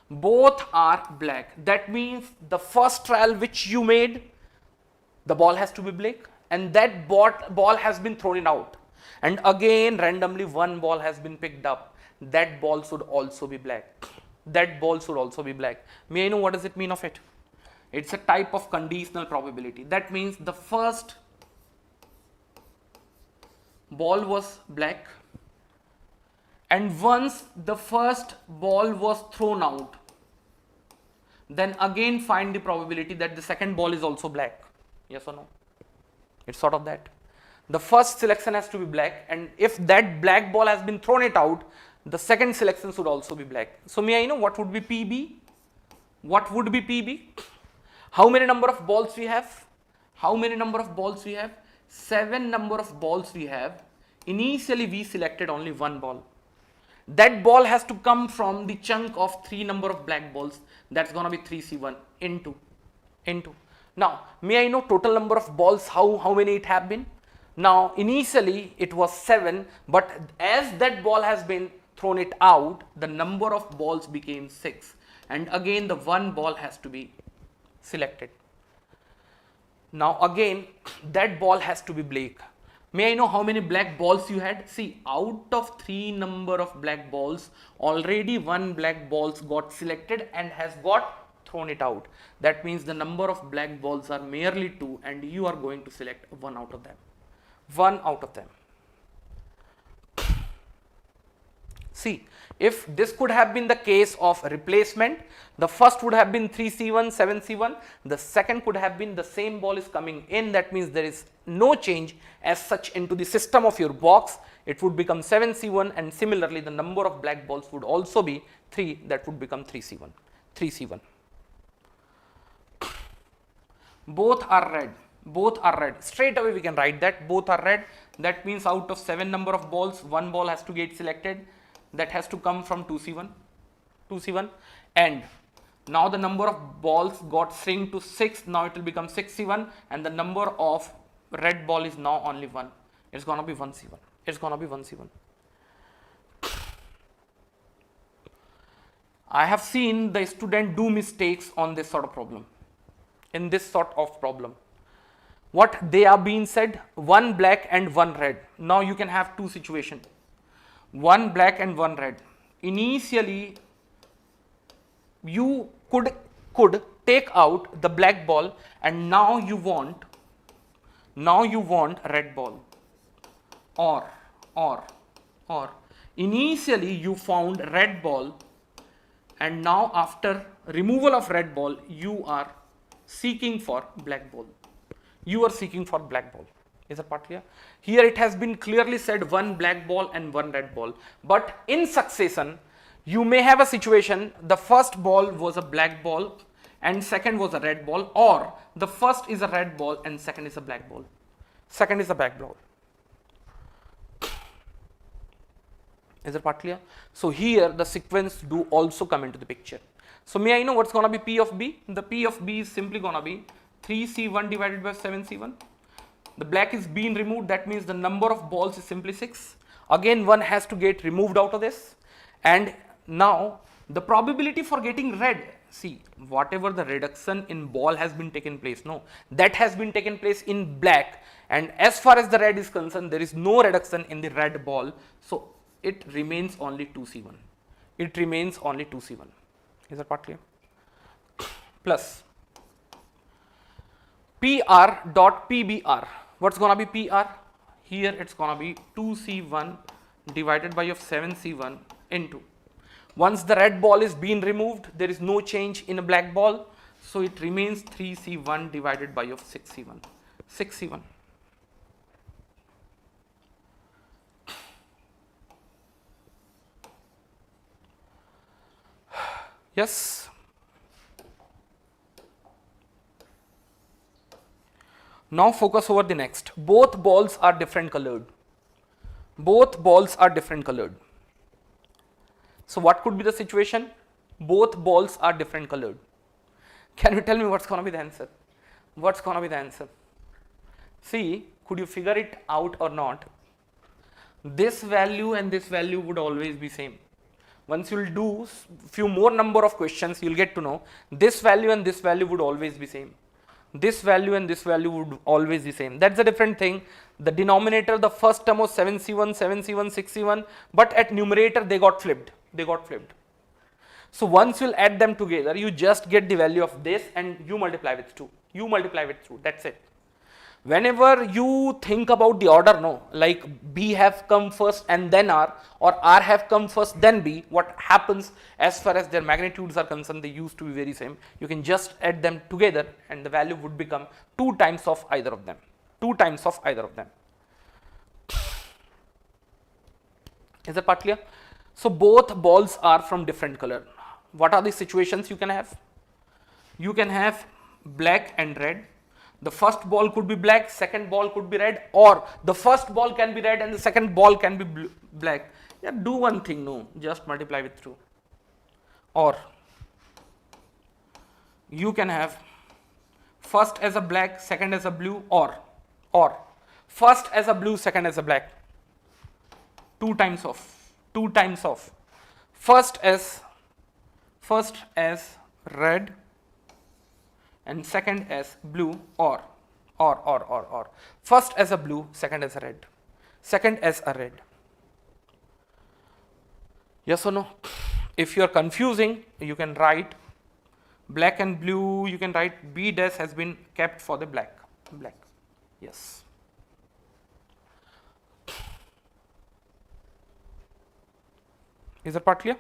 Both are black. That means the first trial which you made, the ball has to be black, and that ball has been thrown out. And again randomly 1 ball has been picked up. That ball should also be black. That ball should also be black. May I know what does it mean of it? It's a type of conditional probability. That means the first ball was black, and once the first ball was thrown out, then again find the probability that the second ball is also black. Yes or no? It's sort of that. The first selection has to be black, and if that black ball has been thrown it out, the second selection should also be black. So may I know what would be PB? What would be PB? How many number of balls we have? How many number of balls we have? 7 number of balls we have. Initially we selected only 1 ball. That ball has to come from the chunk of 3 number of black balls. That's gonna be 3C1 into. Now may I know total number of balls, how many it have been? Now initially it was 7, but as that ball has been thrown it out, the number of balls became 6, and again the 1 ball has to be selected. Now again that ball has to be black. May I know how many black balls you had? See, out of 3 number of black balls, already 1 black balls got selected and has got thrown it out. That means the number of black balls are merely 2, and you are going to select 1 out of them. 1 out of them. See, if this could have been the case of replacement, the first would have been 3C1, 7C1, the second could have been the same ball is coming in. That means there is no change as such into the system of your box. It would become 7C1, and similarly the number of black balls would also be 3, that would become 3C1. Both are red. Both are red. Straight away we can write that both are red. That means out of 7 number of balls, 1 ball has to get selected. That has to come from 2C1, and now the number of balls got shrink to 6. Now it will become 6C1, and the number of red ball is now only 1. It's gonna be 1C1. It's gonna be 1C1. I have seen the student do mistakes on this sort of problem. in this sort of problem. What they are being said, one black and one red. Now you can have two situations, one black and one red. Initially you could take out the black ball, and now you want red ball, or initially you found red ball, and now after removal of red ball you are seeking for black ball. Is that part clear? Here it has been clearly said one black ball and one red ball, but in succession you may have a situation the first ball was a black ball and second was a red ball, or the first is a red ball and second is a black ball. Is that part clear? So here the sequence do also come into the picture. So may I know what's going to be P of B? The P of B is simply going to be 3C1 divided by 7C1. The black is being removed, that means the number of balls is simply 6. Again one has to get removed out of this, and now the probability for getting red, see, whatever the reduction in ball has been taken place, no, that has been taken place in black, and as far as the red is concerned there is no reduction in the red ball, so it remains only 2C1. Is that part clear? Plus PR dot PBR. What's gonna be PR? Here it's gonna be 2C1 divided by of 7C1 into, once the red ball is being removed there is no change in a black ball, so it remains 3C1 divided by of 6C1. Yes. Now focus over the next. Both balls are different colored. So what could be the situation? Both balls are different colored. Can you tell me what's going to be the answer? See, could you figure it out or not? This value and this value would always be same. Once you will do few more number of questions, you will get to know this value and this value would always be same. That's a different thing. The denominator, the first term was 7C1, 6C1, but at numerator they got flipped. So once you will add them together, you just get the value of this and you multiply with 2. That's it. Whenever you think about the order, no, like B have come first and then R, or R have come first then B, what happens as far as their magnitudes are concerned, they used to be very same. You can just add them together and the value would become 2 times of either of them. Is that part clear? So both balls are from different color. What are the situations you can have? You can have black and red. The first ball could be black, second ball could be red, or the first ball can be red and the second ball can be black. Yeah, do one thing, no, just multiply with 2. Or you can have first as a black, second as a blue, or first as a blue, second as a black. 2 times of. First as red and second as blue, or first as a blue, second as a red. Yes or no? If you are confusing, you can write black and blue, you can write B dash has been kept for the black. Yes. Is that part clear?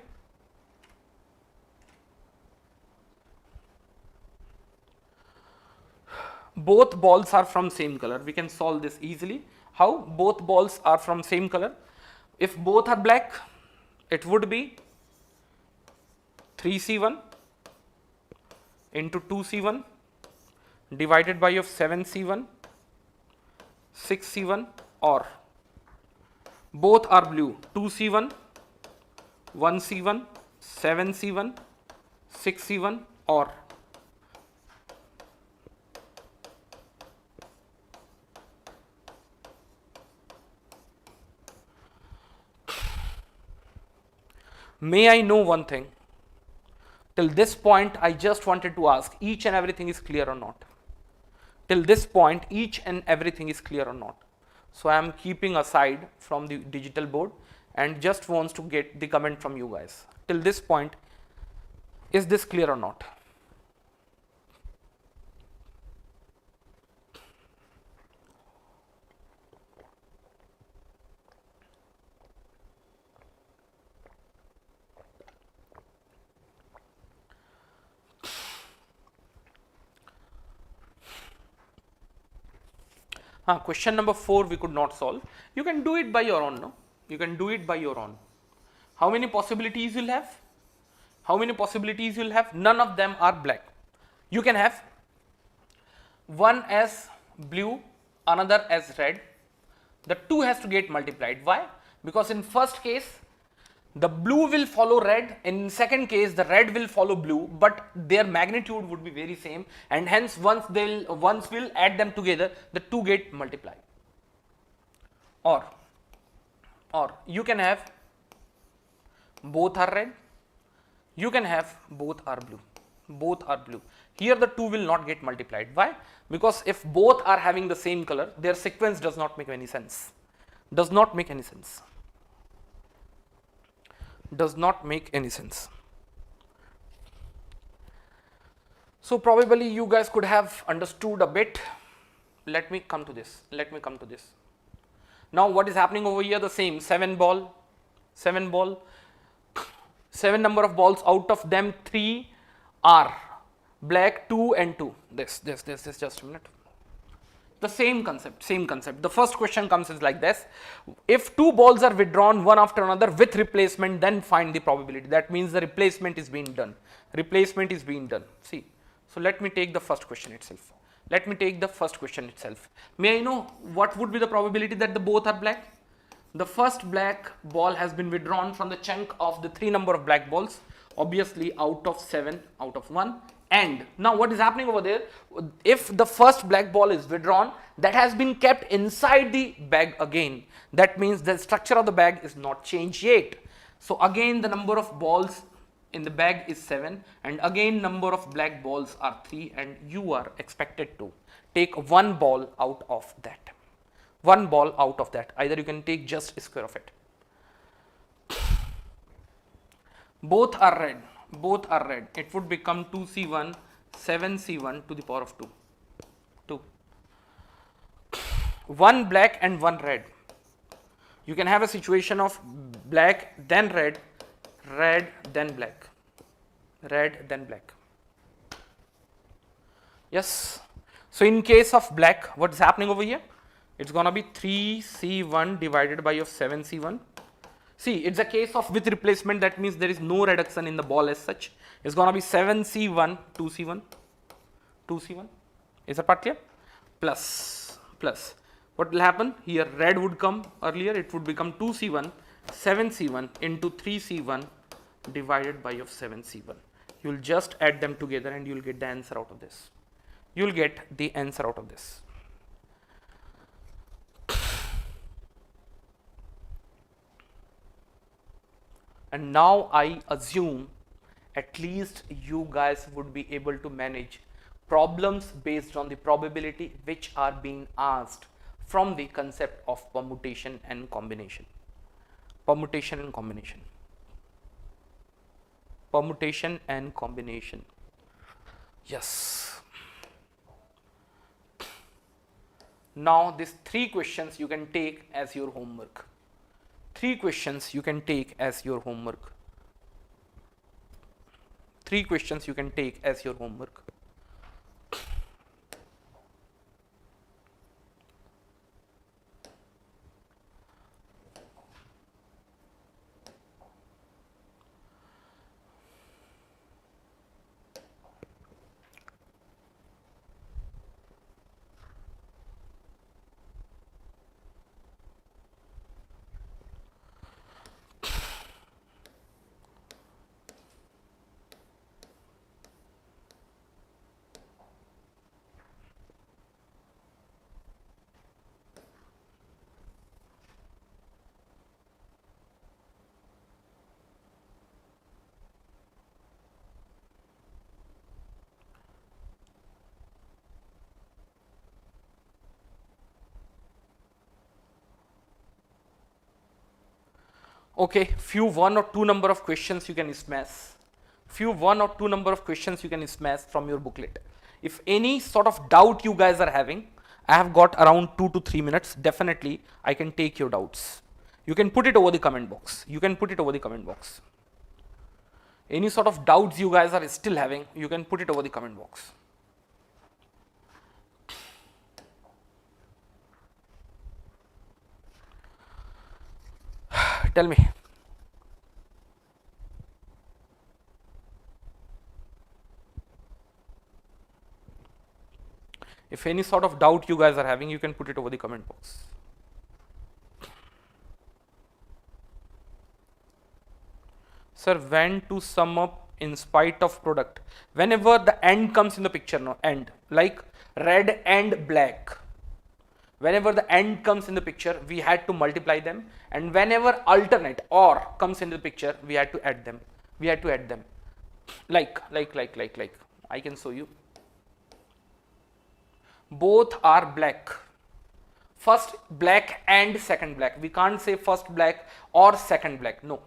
Both balls are from same color. We can solve this easily. How? Both balls are from same color. If both are black, it would be 3C1 into 2C1 divided by of 7C1, 6C1, or both are blue, 2C1, 1C1, 7C1, 6C1, or may I know one thing? Till this point, I just wanted to ask, each and everything is clear or not? Till this point, each and everything is clear or not? So I am keeping aside from the digital board and just wants to get the comment from you guys. Till this point, is this clear or not? Question number 4 we could not solve. You can do it by your own, no? You can do it by your own. How many possibilities you'll have? How many possibilities you'll have? None of them are black. You can have one as blue, another as red. The two has to get multiplied. Why? Because in first case, the blue will follow red, in second case the red will follow blue, but their magnitude would be very same, and hence once we'll add them together, the two get multiplied. Or you can have both are red, you can have both are blue. Both are blue. Here the two will not get multiplied. Why? Because if both are having the same color, their sequence does not make any sense. Does not make any sense. Does not make any sense. So probably you guys could have understood a bit. Let me come to this. Now what is happening over here? The same 7 number of balls, out of them 3 are black, 2 and 2. This just a minute. The same concept. The first question comes is like this: if 2 balls are withdrawn one after another with replacement, then find the probability. That means the replacement is being done. See, so let me take the first question itself. May I know what would be the probability that the both are black? The first black ball has been withdrawn from the chunk of the 3 number of black balls, obviously out of 7, out of 1. And now what is happening over there? If the first black ball is withdrawn, that has been kept inside the bag again. That means the structure of the bag is not changed yet. So again the number of balls in the bag is 7, and again number of black balls are 3, and you are expected to take 1 ball out of that. 1 ball out of that. Either you can take just a square of it. Both are red. It would become 2c1, 7c1 to the power of 2. 1 black and 1 red. You can have a situation of black then red, red then black, red then black. Yes. So in case of black, what is happening over here? It's gonna be 3c1 divided by of 7c1. See, it's a case of with replacement. That means there is no reduction in the ball as such. It's gonna be 7c1, 2c1. Is that part clear? Plus. What will happen? Here red would come earlier. It would become 2c1, 7c1 into 3c1 divided by of 7c1. You will just add them together and you will get the answer out of this. And now I assume at least you guys would be able to manage problems based on the probability which are being asked from the concept of permutation and combination. Yes. Now these 3 questions you can take as your homework. 3 questions you can take as your homework. Okay, few one or two number of questions you can smash. Few one or two number of questions you can smash from your booklet. If any sort of doubt you guys are having, I have got around 2 to 3 minutes. Definitely, I can take your doubts. You can put it over the comment box. You can put it over the comment box. Any sort of doubts you guys are still having, you can put it over the comment box. Tell me. If any sort of doubt you guys are having, you can put it over the comment box. Sir, when to sum up in spite of product? Whenever the end comes in the picture, no, end, like red and black. Whenever the end comes in the picture, we had to multiply them, and whenever alternate or comes into the picture, we had to add them. We had to add them. Like. I can show you. Both are black. First black and second black. We can't say first black or second black. No.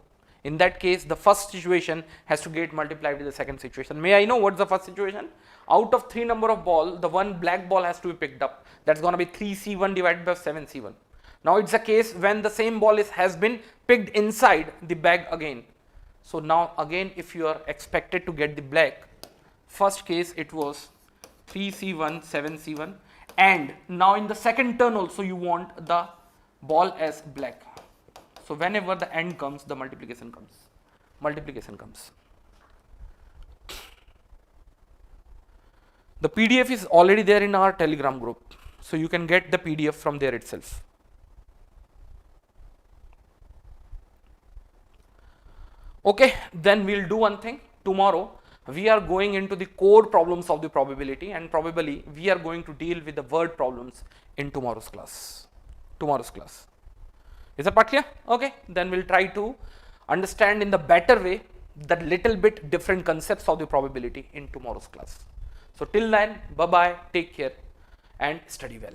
In that case, the first situation has to get multiplied with the second situation. May I know what's the first situation? Out of 3 number of ball, the one black ball has to be picked up. That's going to be 3C1 divided by 7C1. Now it's a case when the same ball has been picked inside the bag again. So now again, if you are expected to get the black, first case it was 3C1, 7C1, and now in the second turn also you want the ball as black. So whenever the end comes, the multiplication comes. Multiplication comes. The PDF is already there in our Telegram group, so you can get the PDF from there itself. Okay, then we'll do one thing. Tomorrow we are going into the core problems of the probability, and probably we are going to deal with the word problems in tomorrow's class. Is that part clear? Okay, then we'll try to understand in the better way the little bit different concepts of the probability in tomorrow's class. So till then, bye bye, take care and study well.